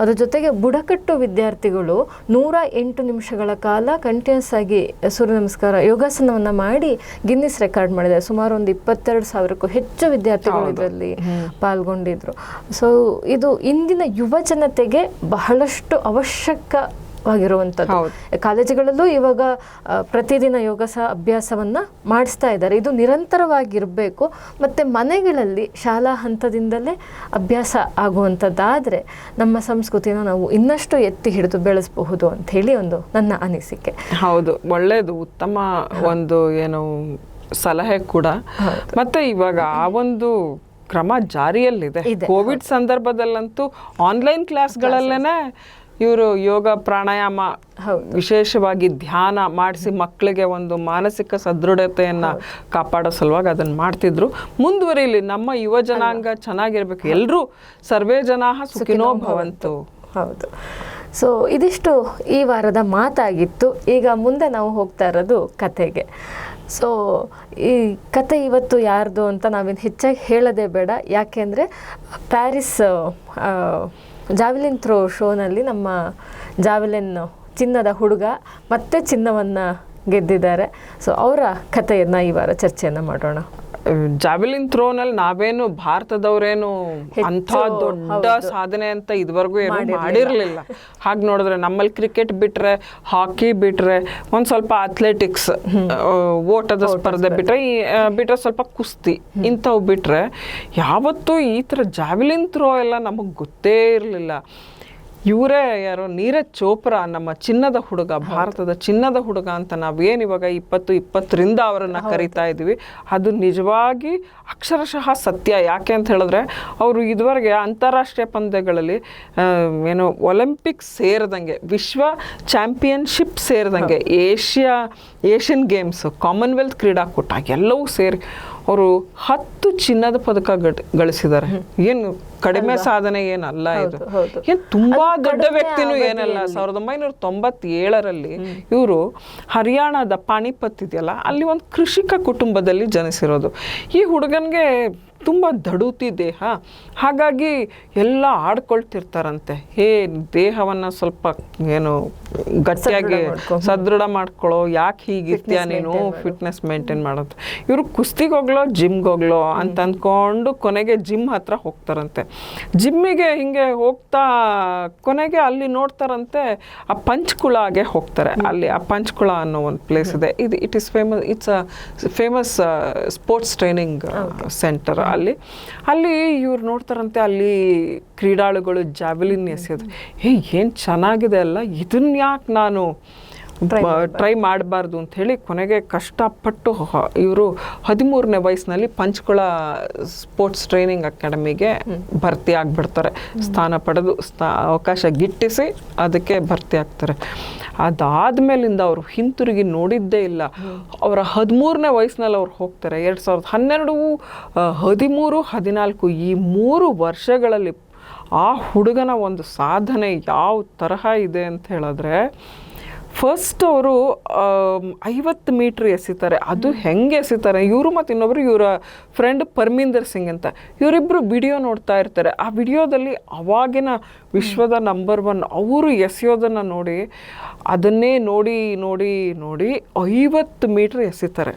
ಅದ್ರ ಜೊತೆಗೆ ಬುಡಕಟ್ಟು ವಿದ್ಯಾರ್ಥಿಗಳು 108 ನಿಮಿಷಗಳ ಕಾಲ ಕಂಟಿನ್ಯೂಸ್ ಆಗಿ ಸೂರ್ಯ ನಮಸ್ಕಾರ ಯೋಗಾಸನವನ್ನು ಮಾಡಿ ಗಿನ್ನಿಸ್ ರೆಕಾರ್ಡ್ ಮಾಡಿದ್ದಾರೆ. ಸುಮಾರು ಒಂದು 22,000ಕ್ಕೂ ಹೆಚ್ಚು ವಿದ್ಯಾರ್ಥಿಗಳು ಇದರಲ್ಲಿ ಪಾಲ್ಗೊಂಡಿದ್ರು. ಸೊ ಇದು ಇಂದಿನ ಯುವ ಜನತೆಗೆ ಬಹಳಷ್ಟು ಅವಶ್ಯಕವಾಗಿರುವಂಥದ್ದು. ಕಾಲೇಜುಗಳಲ್ಲೂ ಇವಾಗ ಪ್ರತಿದಿನ ಅಭ್ಯಾಸವನ್ನು ಮಾಡಿಸ್ತಾ ಇದ್ದಾರೆ. ಇದು ನಿರಂತರವಾಗಿರಬೇಕು. ಮತ್ತು ಮನೆಗಳಲ್ಲಿ ಶಾಲಾ ಹಂತದಿಂದಲೇ ಅಭ್ಯಾಸ ಆಗುವಂಥದ್ದಾದರೆ ನಮ್ಮ ಸಂಸ್ಕೃತಿನ ನಾವು ಇನ್ನಷ್ಟು ಎತ್ತಿ ಹಿಡಿದು ಬೆಳೆಸಬಹುದು ಅಂತ ಹೇಳಿ ಒಂದು ನನ್ನ ಅನಿಸಿಕೆ. ಹೌದು, ಒಳ್ಳೆಯದು, ಉತ್ತಮ ಒಂದು ಸಲಹೆ ಕೂಡ. ಮತ್ತೆ ಇವಾಗ ಆ ಒಂದು ಕ್ರಮ ಜಾರಿಯಲ್ಲಿದೆ. ಕೋವಿಡ್ ಸಂದರ್ಭದಲ್ಲಂತೂ ಆನ್ಲೈನ್ ಕ್ಲಾಸ್ಗಳಲ್ಲೇನೆ ಇವರು ಯೋಗ ಪ್ರಾಣಾಯಾಮ ವಿಶೇಷವಾಗಿ ಧ್ಯಾನ ಮಾಡಿಸಿ ಮಕ್ಕಳಿಗೆ ಒಂದು ಮಾನಸಿಕ ಸದೃಢತೆಯನ್ನು ಕಾಪಾಡೋ ಸಲುವಾಗಿ ಅದನ್ನು ಮಾಡ್ತಿದ್ರು. ಮುಂದುವರಿಲಿ, ನಮ್ಮ ಯುವ ಜನಾಂಗ ಚೆನ್ನಾಗಿರ್ಬೇಕು. ಎಲ್ಲರೂ ಸರ್ವೇ ಜನಾಃ ಸುಖಿನೋ ಭವಂತು. ಹೌದು. ಸೊ ಇದಿಷ್ಟು ಈ ವಾರದ ಮಾತಾಗಿತ್ತು. ಈಗ ಮುಂದೆ ನಾವು ಹೋಗ್ತಾ ಇರೋದು ಕತೆಗೆ. ಸೊ ಈ ಕತೆ ಇವತ್ತು ಯಾರ್ದು ಅಂತ ನಾವೇನು ಹೆಚ್ಚಾಗಿ ಹೇಳೋದೇ ಬೇಡ. ಯಾಕೆಂದರೆ ಪ್ಯಾರಿಸ್ ಜಾವೆಲಿನ್ ಥ್ರೋ ಶೋನಲ್ಲಿ ನಮ್ಮ ಜಾವೆಲಿನ್ ಚಿನ್ನದ ಹುಡುಗ ಮತ್ತೆ ಚಿನ್ನವನ್ನು ಗೆದ್ದಿದ್ದಾರೆ. ಸೊ ಅವರ ಕಥೆಯನ್ನು ಈ ವಾರ ಚರ್ಚೆಯನ್ನು ಮಾಡೋಣ. ಜಾವೆಲಿನ್ ಥ್ರೋನಲ್ಲಿ ನಾವೇನು ಭಾರತದವರೇನು ಅಂಥ ದೊಡ್ಡ ಸಾಧನೆ ಅಂತ ಇದುವರೆಗೂ ಏನು ಮಾಡಿರಲಿಲ್ಲ. ಹಾಗೆ ನೋಡಿದ್ರೆ ನಮ್ಮಲ್ಲಿ ಕ್ರಿಕೆಟ್ ಬಿಟ್ರೆ, ಹಾಕಿ ಬಿಟ್ರೆ, ಒಂದು ಸ್ವಲ್ಪ ಅಥ್ಲೆಟಿಕ್ಸ್ ಓಟದ ಸ್ಪರ್ಧೆ ಬಿಟ್ರೆ ಸ್ವಲ್ಪ ಕುಸ್ತಿ ಇಂಥವು ಬಿಟ್ರೆ ಯಾವತ್ತೂ ಈ ಥರ ಜಾವೆಲಿನ್ ಥ್ರೋ ಎಲ್ಲ ನಮಗೆ ಗೊತ್ತೇ ಇರಲಿಲ್ಲ. ಇವರೇ ಯಾರೋ ನೀರಜ್ ಚೋಪ್ರಾ, ನಮ್ಮ ಚಿನ್ನದ ಹುಡುಗ, ಭಾರತದ ಚಿನ್ನದ ಹುಡುಗ ಅಂತ ನಾವೇನು ಇವಾಗ 2020ರಿಂದ ಅವರನ್ನು ಕರಿತಾ ಇದ್ದೀವಿ. ಅದು ನಿಜವಾಗಿ ಅಕ್ಷರಶಃ ಸತ್ಯ. ಯಾಕೆ ಅಂತ ಹೇಳಿದ್ರೆ ಅವರು ಇದುವರೆಗೆ ಅಂತಾರಾಷ್ಟ್ರೀಯ ಪಂದ್ಯಗಳಲ್ಲಿ ಏನು ಒಲಿಂಪಿಕ್ಸ್ ಸೇರಿದಂಗೆ, ವಿಶ್ವ ಚಾಂಪಿಯನ್ಶಿಪ್ ಸೇರಿದಂಗೆ, ಏಷ್ಯನ್ ಗೇಮ್ಸ್, ಕಾಮನ್ವೆಲ್ತ್ ಕ್ರೀಡಾಕೂಟ ಎಲ್ಲವೂ ಸೇರಿ ಅವರು 10 ಚಿನ್ನದ ಪದಕ ಗಳಿಸಿದ್ದಾರೆ. ಏನು ಕಡಿಮೆ ಸಾಧನೆ ಏನಲ್ಲ ಇದು. ಏನು ತುಂಬಾ ದೊಡ್ಡ ವ್ಯಕ್ತಿನೂ ಏನಲ್ಲ. 1997ರಲ್ಲಿ ಇವರು ಹರಿಯಾಣದ ಪಾಣಿಪತ್ ಇದೆಯಲ್ಲ, ಅಲ್ಲಿ ಒಂದು ಕೃಷಿಕ ಕುಟುಂಬದಲ್ಲಿ ಜನಿಸಿರೋದು. ಈ ಹುಡುಗನಿಗೆ ತುಂಬ ದಡುತಿ ದೇಹ, ಹಾಗಾಗಿ ಎಲ್ಲ ಆಡ್ಕೊಳ್ತಿರ್ತಾರಂತೆ. ದೇಹವನ್ನು ಸ್ವಲ್ಪ ಏನು ಗಟ್ಟಿಯಾಗಿ ಸದೃಢ ಮಾಡ್ಕೊಳ್ಳೋ, ಯಾಕೆ ಹೀಗಿರ್ತೀಯ ನೀನು, ಫಿಟ್ನೆಸ್ ಮೇಂಟೈನ್ ಮಾಡೋದು. ಇವರು ಕುಸ್ತಿಗೆ ಹೋಗ್ಲೋ ಜಿಮ್ಗೆ ಹೋಗ್ಲೋ ಅಂತ ಅಂದ್ಕೊಂಡು ಕೊನೆಗೆ ಜಿಮ್ ಹತ್ರ ಹೋಗ್ತಾರಂತೆ. ಜಿಮ್ಮಿಗೆ ಹಿಂಗೆ ಹೋಗ್ತಾ ಕೊನೆಗೆ ಅಲ್ಲಿ ನೋಡ್ತಾರಂತೆ ಆ ಪಂಚ್ಕುಳಾಗೆ ಹೋಗ್ತಾರೆ. ಅಲ್ಲಿ ಆ ಪಂಚ್ಕುಳ ಅನ್ನೋ ಒಂದು ಪ್ಲೇಸ್ ಇದೆ. It's famous sports training centre. ಅಲ್ಲಿ ಇವ್ರು ನೋಡ್ತಾರಂತೆ, ಅಲ್ಲಿ ಕ್ರೀಡಾಳುಗಳು ಜಾವೆಲಿನ್ ಎಸೆಯೋದು. ಏನು ಚೆನ್ನಾಗಿದೆ ಅಲ್ಲ, ಇದನ್ನ ಯಾಕೆ ನಾನು ಟ್ರೈ ಮಾಡಬಾರ್ದು ಅಂತ ಹೇಳಿ ಕೊನೆಗೆ ಕಷ್ಟಪಟ್ಟು ಇವರು 13ನೇ ವಯಸ್ಸಿನಲ್ಲಿ ಪಂಚ್ಕುಳ ಸ್ಪೋರ್ಟ್ಸ್ ಟ್ರೈನಿಂಗ್ ಅಕಾಡೆಮಿಗೆ ಭರ್ತಿ ಆಗಿಬಿಡ್ತಾರೆ. ಸ್ಥಾನ ಪಡೆದು ಅವಕಾಶ ಗಿಟ್ಟಿಸಿ ಅದಕ್ಕೆ ಭರ್ತಿ ಆಗ್ತಾರೆ. ಅದಾದ್ಮೇಲಿಂದ ಅವರು ಹಿಂತಿರುಗಿ ನೋಡಿದ್ದೇ ಇಲ್ಲ. ಅವರ 13ನೇ ವಯಸ್ಸಿನಲ್ಲಿ ಅವ್ರು ಹೋಗ್ತಾರೆ. 2012, 13, 14 ಈ 3 ವರ್ಷಗಳಲ್ಲಿ ಆ ಹುಡುಗನ ಒಂದು ಸಾಧನೆ ಯಾವ ತರಹ ಇದೆ ಅಂತ ಹೇಳಿದ್ರೆ, ಫಸ್ಟ್ ಅವರು 50 ಮೀಟ್ರ್ ಎಸಿತಾರೆ. ಅದು ಹೆಂಗೆ ಎಸಿತಾರೆ, ಇವರು ಮತ್ತು ಇನ್ನೊಬ್ಬರು ಇವರ ಫ್ರೆಂಡ್ ಪರ್ಮಿಂದರ್ ಸಿಂಗ್ ಅಂತ, ಇವರಿಬ್ಬರು ವಿಡಿಯೋ ನೋಡ್ತಾ ಇರ್ತಾರೆ. ಆ ವಿಡಿಯೋದಲ್ಲಿ ಅವಾಗಿನ ವಿಶ್ವದ ನಂಬರ್ 1 ಅವರು ಎಸೆಯೋದನ್ನು ನೋಡಿ, ಅದನ್ನೇ ನೋಡಿ ನೋಡಿ ನೋಡಿ 50 ಮೀಟ್ರ್ ಎಸಿತಾರೆ.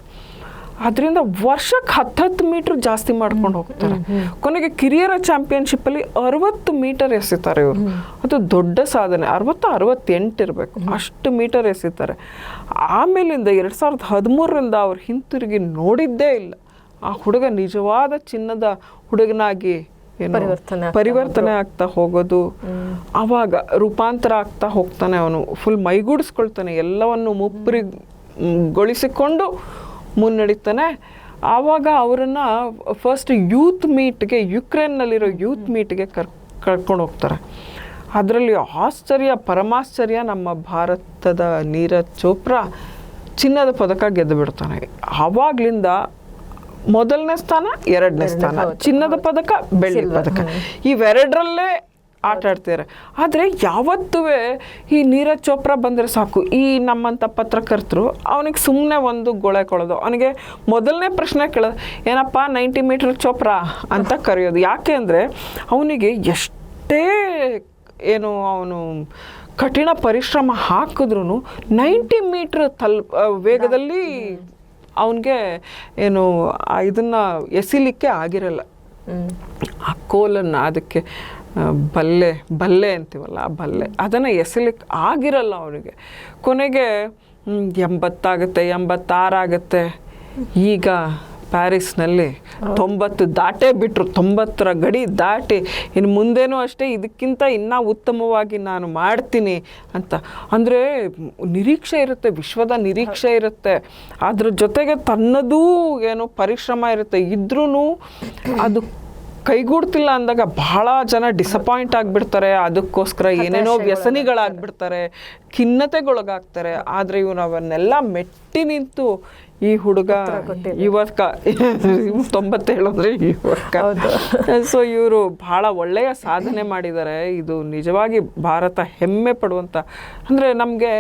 ಅದರಿಂದ ವರ್ಷಕ್ಕೆ 10 ಮೀಟ್ರ್ ಜಾಸ್ತಿ ಮಾಡ್ಕೊಂಡು ಹೋಗ್ತಾರೆ. ಕೊನೆಗೆ ಕಿರಿಯರ ಚಾಂಪಿಯನ್ಶಿಪ್ಪಲ್ಲಿ 60 ಮೀಟರ್ ಎಸಿತಾರೆ ಇವರು. ಅದು ದೊಡ್ಡ ಸಾಧನೆ. 68 ಇರಬೇಕು, ಅಷ್ಟು ಮೀಟರ್ ಎಸಿತಾರೆ. ಆಮೇಲಿಂದ 2013ರಿಂದ ಅವ್ರು ಹಿಂತಿರುಗಿ ನೋಡಿದ್ದೇ ಇಲ್ಲ. ಆ ಹುಡುಗ ನಿಜವಾದ ಚಿನ್ನದ ಹುಡುಗನಾಗಿ ಪರಿವರ್ತನೆ ಆಗ್ತಾ ಹೋಗೋದು. ಆವಾಗ ರೂಪಾಂತರ ಆಗ್ತಾ ಹೋಗ್ತಾನೆ. ಅವನು ಫುಲ್ ಮೈಗೂಡಿಸ್ಕೊಳ್ತಾನೆ, ಎಲ್ಲವನ್ನು ಮುಪ್ಪರಿಗೊಳಿಸಿಕೊಂಡು ಮುನ್ನಡೀತಾನೆ. ಆವಾಗ ಅವರನ್ನು ಫಸ್ಟ್ ಯೂತ್ ಮೀಟ್ಗೆ, ಯುಕ್ರೇನ್ನಲ್ಲಿರೋ ಯೂತ್ ಮೀಟ್ಗೆ ಕರ್ಕೊಂಡು ಹೋಗ್ತಾರೆ. ಅದರಲ್ಲಿ ಪರಮಾಶ್ಚರ್ಯ, ನಮ್ಮ ಭಾರತದ ನೀರಜ್ ಚೋಪ್ರಾ ಚಿನ್ನದ ಪದಕ ಗೆದ್ದು ಬಿಡ್ತಾನೆ. ಆವಾಗ್ಲಿಂದ 1ನೇ ಸ್ಥಾನ, 2ನೇ ಸ್ಥಾನ, ಚಿನ್ನದ ಪದಕ, ಬೆಳ್ಳಿ ಪದಕ, ಇವೆರಡರಲ್ಲೇ ಆಟ ಆಡ್ತಾರೆ. ಆದರೆ ಯಾವತ್ತೂ ಈ ನೀರಜ್ ಚೋಪ್ರಾ ಬಂದರೆ ಸಾಕು, ಈ ನಮ್ಮಂಥ ಪತ್ರಕರ್ತರು ಅವನಿಗೆ ಸುಮ್ಮನೆ ಒಂದು ಗೊಳೆ ಕೊಡೋದು. ಅವನಿಗೆ ಮೊದಲನೇ ಪ್ರಶ್ನೆ ಕೇಳೋದು, ಏನಪ್ಪ 90 ಮೀಟ್ರ್ ಚೋಪ್ರಾ ಅಂತ ಕರೆಯೋದು. ಯಾಕೆ ಅಂದರೆ ಅವನಿಗೆ ಎಷ್ಟೇ ಅವನು ಕಠಿಣ ಪರಿಶ್ರಮ ಹಾಕಿದ್ರೂ 90 ಮೀಟ್ರ್ ವೇಗದಲ್ಲಿ ಅವನಿಗೆ ಇದನ್ನು ಎಸಿಲಿಕ್ಕೆ ಆಗಿರಲ್ಲ. ಆ ಕೋಲನ್ನು, ಅದಕ್ಕೆ ಬಲ್ಲೆ ಅಂತೀವಲ್ಲ, ಆ ಬಲ್ಲೆ, ಅದನ್ನು ಎಸಲಿಕ್ಕೆ ಆಗಿರಲ್ಲ ಅವನಿಗೆ. ಕೊನೆಗೆ 80 ಆಗುತ್ತೆ, 86 ಆಗುತ್ತೆ. ಈಗ ಪ್ಯಾರಿಸ್ನಲ್ಲಿ 90 ದಾಟೇ ಬಿಟ್ಟರು, 90ರ ಗಡಿ ದಾಟಿ ಇನ್ನು ಮುಂದೇನೂ ಅಷ್ಟೇ ಇದಕ್ಕಿಂತ ಇನ್ನೂ ಉತ್ತಮವಾಗಿ ನಾನು ಮಾಡ್ತೀನಿ ಅಂತ. ಅಂದರೆ ನಿರೀಕ್ಷೆ ಇರುತ್ತೆ, ವಿಶ್ವದ ನಿರೀಕ್ಷೆ ಇರುತ್ತೆ. ಅದ್ರ ಜೊತೆಗೆ ತನ್ನದೂ ಪರಿಶ್ರಮ ಇರುತ್ತೆ. ಇದ್ರೂ ಅದು ಕೈಗೂಡ್ತಿಲ್ಲ ಅಂದಾಗ ಬಹಳ ಜನ ಡಿಸಪಾಯಿಂಟ್ ಆಗಿಬಿಡ್ತಾರೆ. ಅದಕ್ಕೋಸ್ಕರ ಏನೇನೋ ವ್ಯಸನಿಗಳಾಗ್ಬಿಡ್ತಾರೆ, ಖಿನ್ನತೆಗೊಳಗಾಗ್ತಾರೆ. ಆದರೆ ಇವರು ಅವನ್ನೆಲ್ಲ ಮೆಟ್ಟಿ ನಿಂತು ಈ ಹುಡುಗ ಯುವಕ 97 ಅಂದರೆ ಯುವಕ. ಸೊ ಇವರು ಬಹಳ ಒಳ್ಳೆಯ ಸಾಧನೆ ಮಾಡಿದ್ದಾರೆ. ಇದು ನಿಜವಾಗಿ ಭಾರತ ಹೆಮ್ಮೆ ಪಡುವಂಥ. ಅಂದರೆ ನಮಗೆ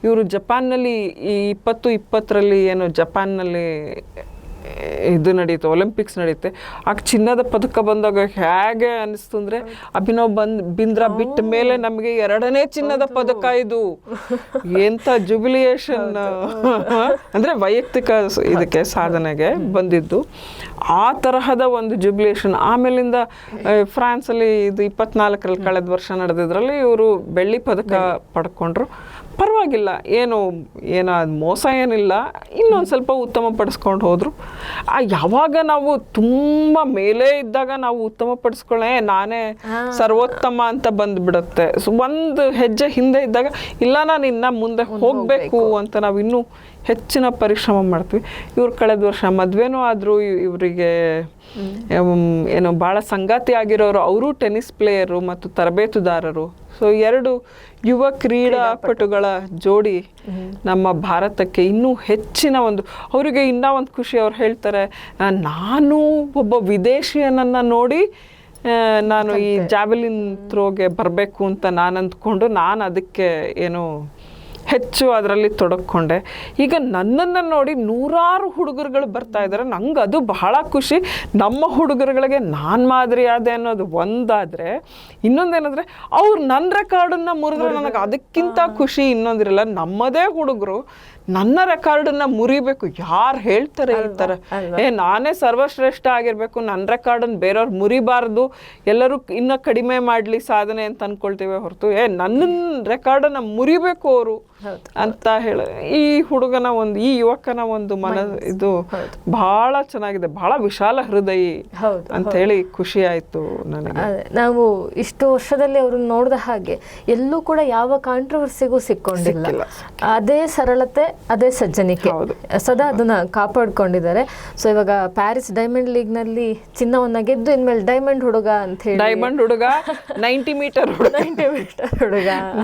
ಇವರು ಜಪಾನ್ನಲ್ಲಿ ಈ 2020ರಲ್ಲಿ ಜಪಾನ್ನಲ್ಲಿ ಇದು ನಡೀತು, ಒಲಿಂಪಿಕ್ಸ್ ನಡೆಯುತ್ತೆ. ಆಗ ಚಿನ್ನದ ಪದಕ ಬಂದಾಗ ಹೇಗೆ ಅನಿಸ್ತು ಅಂದರೆ ಅಭಿನವ್ ಬಿಂದ್ರಾ ಬಿಟ್ಟ ಮೇಲೆ ನಮಗೆ 2ನೇ ಚಿನ್ನದ ಪದಕ ಇದು. ಎಂಥ ಜುಬಿಲಿಯೇಷನ್ ಅಂದರೆ ವೈಯಕ್ತಿಕ ಇದಕ್ಕೆ ಸಾಧನೆಗೆ ಬಂದಿದ್ದು. ಆ ತರಹದ ಒಂದು ಜುಬಿಲಿಯೇಷನ್. ಆಮೇಲಿಂದ ಫ್ರಾನ್ಸಲ್ಲಿ ಇದು 24ರಲ್ಲಿ ಕಳೆದ ವರ್ಷ ನಡೆದಿದ್ರಲ್ಲಿ ಇವರು ಬೆಳ್ಳಿ ಪದಕ ಪಡ್ಕೊಂಡ್ರು. ಪರವಾಗಿಲ್ಲ, ಏನು ಅದು ಮೋಸ ಏನಿಲ್ಲ, ಇನ್ನೊಂದು ಸ್ವಲ್ಪ ಉತ್ತಮ ಪಡಿಸ್ಕೊಂಡು ಹೋದರು. ಯಾವಾಗ ನಾವು ತುಂಬ ಮೇಲೆ ಇದ್ದಾಗ ನಾವು ಉತ್ತಮ ಪಡಿಸ್ಕೊಳ್ಳೆ ನಾನೇ ಸರ್ವೋತ್ತಮ ಅಂತ ಬಂದುಬಿಡುತ್ತೆ. ಒಂದು ಹೆಜ್ಜೆ ಹಿಂದೆ ಇದ್ದಾಗ ಇಲ್ಲ ನಾನು ಇನ್ನು ಮುಂದೆ ಹೋಗಬೇಕು ಅಂತ ನಾವು ಇನ್ನೂ ಹೆಚ್ಚಿನ ಪರಿಶ್ರಮ ಮಾಡ್ತೀವಿ. ಇವ್ರು ಕಳೆದ ವರ್ಷ ಮದುವೆನೂ ಆದರೂ ಇವರಿಗೆ ಏನು ಭಾಳ ಸಂಗಾತಿ ಆಗಿರೋರು ಅವರು ಟೆನ್ನಿಸ್ ಪ್ಲೇಯರು ಮತ್ತು ತರಬೇತುದಾರರು. ಸೊ 2 ಯುವ ಕ್ರೀಡಾಪಟುಗಳ ಜೋಡಿ ನಮ್ಮ ಭಾರತಕ್ಕೆ ಇನ್ನೂ ಹೆಚ್ಚಿನ ಅವರಿಗೆ ಇನ್ನೂ ಒಂದು ಖುಷಿ. ಅವ್ರು ಹೇಳ್ತಾರೆ, ನಾನು ಒಬ್ಬ ವಿದೇಶಿಯನನ್ನು ನೋಡಿ ನಾನು ಈ ಜಾವೆಲಿನ್ ಥ್ರೋಗೆ ಬರಬೇಕು ಅಂತ ನಾನು ಅಂದ್ಕೊಂಡು ನಾನು ಅದಕ್ಕೆ ಏನು ಹೆಚ್ಚು ಅದರಲ್ಲಿ ತೊಡಕೊಂಡೆ. ಈಗ ನನ್ನನ್ನು ನೋಡಿ ನೂರಾರು ಹುಡುಗರುಗಳು ಬರ್ತಾ ಇದ್ದಾರೆ. ನಂಗೆ ಅದು ಬಹಳ ಖುಷಿ. ನಮ್ಮ ಹುಡುಗರುಗಳಿಗೆ ನಾನು ಮಾದರಿ ಆದೆ ಅನ್ನೋದು ಒಂದಾದರೆ, ಇನ್ನೊಂದೇನಂದರೆ ಅವ್ರು ನನ್ನ ರೆಕಾರ್ಡನ್ನು ಮುರಿದ್ರೆ ನನಗೆ ಅದಕ್ಕಿಂತ ಖುಷಿ ಇನ್ನೊಂದಿರಲ್ಲ. ನಮ್ಮದೇ ಹುಡುಗರು ನನ್ನ ರೆಕಾರ್ಡನ್ನು ಮುರಿಬೇಕು. ಯಾರು ಹೇಳ್ತಾರೆ ಈ ಥರ? ನಾನೇ ಸರ್ವಶ್ರೇಷ್ಠ ಆಗಿರಬೇಕು, ನನ್ನ ರೆಕಾರ್ಡನ್ನು ಬೇರೆಯವ್ರು ಮುರಿಬಾರ್ದು, ಎಲ್ಲರೂ ಇನ್ನೂ ಕಡಿಮೆ ಮಾಡಲಿ ಸಾಧನೆ ಅಂತ ಅಂದ್ಕೊಳ್ತೀವಿ ಹೊರತು ನನ್ನ ರೆಕಾರ್ಡನ್ನು ಮುರಿಬೇಕು ಅವರು ಅಂತ ಹೇಳಿ. ಈ ಹುಡುಗನ ಈ ಯುವಕನ ಇದು ಬಹಳ ಚೆನ್ನಾಗಿದೆ, ಬಹಳ ವಿಶಾಲ ಹೃದಯಿ ಅಂತ ಹೇಳಿ ಖುಷಿ ಆಯ್ತು ನನಗೆ. ನಾವು ಇಷ್ಟು ವರ್ಷದಲ್ಲಿ ಅವ್ರನ್ನ ನೋಡಿದ ಹಾಗೆ ಎಲ್ಲೂ ಕೂಡ ಯಾವ ಕಾಂಟ್ರವರ್ಸಿಗೂ ಸಿಕ್ಕೊಂಡಿಲ್ಲ. ಅದೇ ಸರಳತೆ, ಅದೇ ಸಜ್ಜನಿಕೆ, ಸದಾ ಅದನ್ನ ಕಾಪಾಡ್ಕೊಂಡಿದ್ದಾರೆ. ಸೊ ಇವಾಗ ಪ್ಯಾರಿಸ್ ಡೈಮಂಡ್ ಲೀಗ್ ನಲ್ಲಿ ಚಿನ್ನವನ್ನ ಗೆದ್ದು ಇನ್ಮೇಲೆ ಡೈಮಂಡ್ ಹುಡುಗ ಅಂತ ಹೇಳಿ, ಡೈಮಂಡ್ ಹುಡುಗ 90 ಮೀಟರ್ ಹುಡುಗ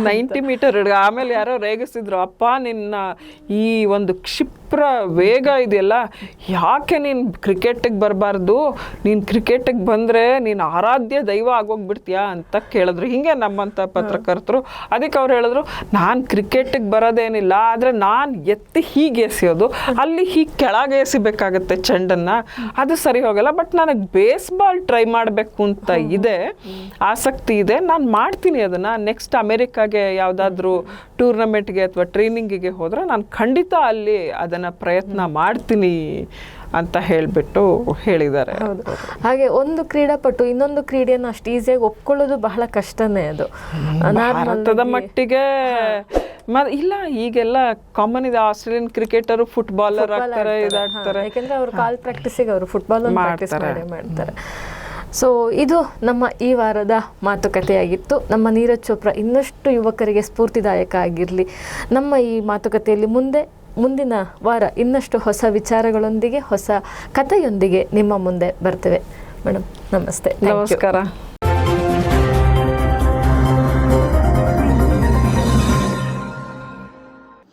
90 ಮೀಟರ್ ಹುಡುಗ. ಆಮೇಲೆ ಯಾರೋ ರೇಗಿಸಿದ್ರು, ಅಪ್ಪ ನಿನ್ನ ಈ ಒಂದು ಕ್ಷಿಪ್ರ ವೇಗ ಇದೆಯಲ್ಲ, ಯಾಕೆ ನೀನು ಕ್ರಿಕೆಟಿಗೆ ಬರಬಾರ್ದು, ನೀನು ಕ್ರಿಕೆಟಿಗೆ ಬಂದರೆ ನೀನು ಆರಾಧ್ಯ ದೈವ ಆಗೋಗ್ಬಿಡ್ತೀಯಾ ಅಂತ ಕೇಳಿದ್ರು. ಹಿಂಗೆ ನಮ್ಮಂಥ ಪತ್ರಕರ್ತರು. ಅದಕ್ಕೆ ಅವ್ರು ಹೇಳಿದ್ರು, ನಾನು ಕ್ರಿಕೆಟಿಗೆ ಬರೋದೇನಿಲ್ಲ, ಆದರೆ ನಾನು ಎತ್ತಿ ಹೀಗೆ ಎಸೆಯೋದು, ಅಲ್ಲಿ ಹೀಗೆ ಕೆಳಗೆ ಎಸಿಬೇಕಾಗತ್ತೆ ಚೆಂಡನ್ನು, ಅದು ಸರಿ ಹೋಗಲ್ಲ. ಬಟ್ ನನಗೆ ಬೇಸ್ಬಾಲ್ ಟ್ರೈ ಮಾಡಬೇಕು ಅಂತ ಇದೆ, ಆಸಕ್ತಿ ಇದೆ, ನಾನು ಮಾಡ್ತೀನಿ ಅದನ್ನು. ನೆಕ್ಸ್ಟ್ ಅಮೆರಿಕಾಗೆ ಯಾವುದಾದ್ರೂ ಟೂರ್ನಮೆಂಟ್ಗೆ ಅಥವಾ ಟ್ರೈನಿಂಗಿಗೆ ಹೋದರೆ ನಾನು ಖಂಡಿತ ಅಲ್ಲಿ ಅದನ್ನು ಪ್ರಯತ್ನ ಮಾಡ್ತೀನಿ ಅಂತ ಹೇಳಿಬಿಟ್ಟು ಹೇಳಿದ್ದಾರೆ. ಹಾಗೆ ಒಂದು ಕ್ರೀಡಾಪಟು ಇನ್ನೊಂದು ಕ್ರೀಡೆಯನ್ನು ಅಷ್ಟು ಈಸಿಯಾಗಿ ಒಪ್ಕೊಳ್ಳೋದು ಬಹಳ ಕಷ್ಟನೇ. ಅದು ಭಾರತದ ಮಟ್ಟಿಗೆ ಇಲ್ಲ, ಈಗೆಲ್ಲ ಕಾಮನ್ ಇದೆ. ಆಸ್ಟ್ರೇಲಿಯನ್ ಕ್ರಿಕೆಟರು ಫುಟ್ಬಾಲರ್ ಆಗ್ತಾರೆ, ಇದಾಗ್ತಾರೆ. ಯಾಕಂದ್ರೆ ಅವ್ರ ಕಾಲ್ ಪ್ರಾಕ್ಟೀಸಿಗೆ ಅವರು ಫುಟ್ಬಾಲ್ ಮಾಡ್ತಾರೆ. ಸೊ ಇದು ನಮ್ಮ ಈ ವಾರದ ಮಾತುಕತೆಯಾಗಿತ್ತು. ನಮ್ಮ ನೀರಜ್ ಚೋಪ್ರಾ ಇನ್ನಷ್ಟು ಯುವಕರಿಗೆ ಸ್ಫೂರ್ತಿದಾಯಕ ಆಗಿರಲಿ. ನಮ್ಮ ಈ ಮಾತುಕತೆಯಲ್ಲಿ ಮುಂದಿನ ವಾರ ಇನ್ನಷ್ಟು ಹೊಸ ವಿಚಾರಗಳೊಂದಿಗೆ, ಹೊಸ ಕಥೆಯೊಂದಿಗೆ ನಿಮ್ಮ ಮುಂದೆ ಬರ್ತೇವೆ. ಮೇಡಮ್ ನಮಸ್ತೆ. ನಮಸ್ಕಾರ.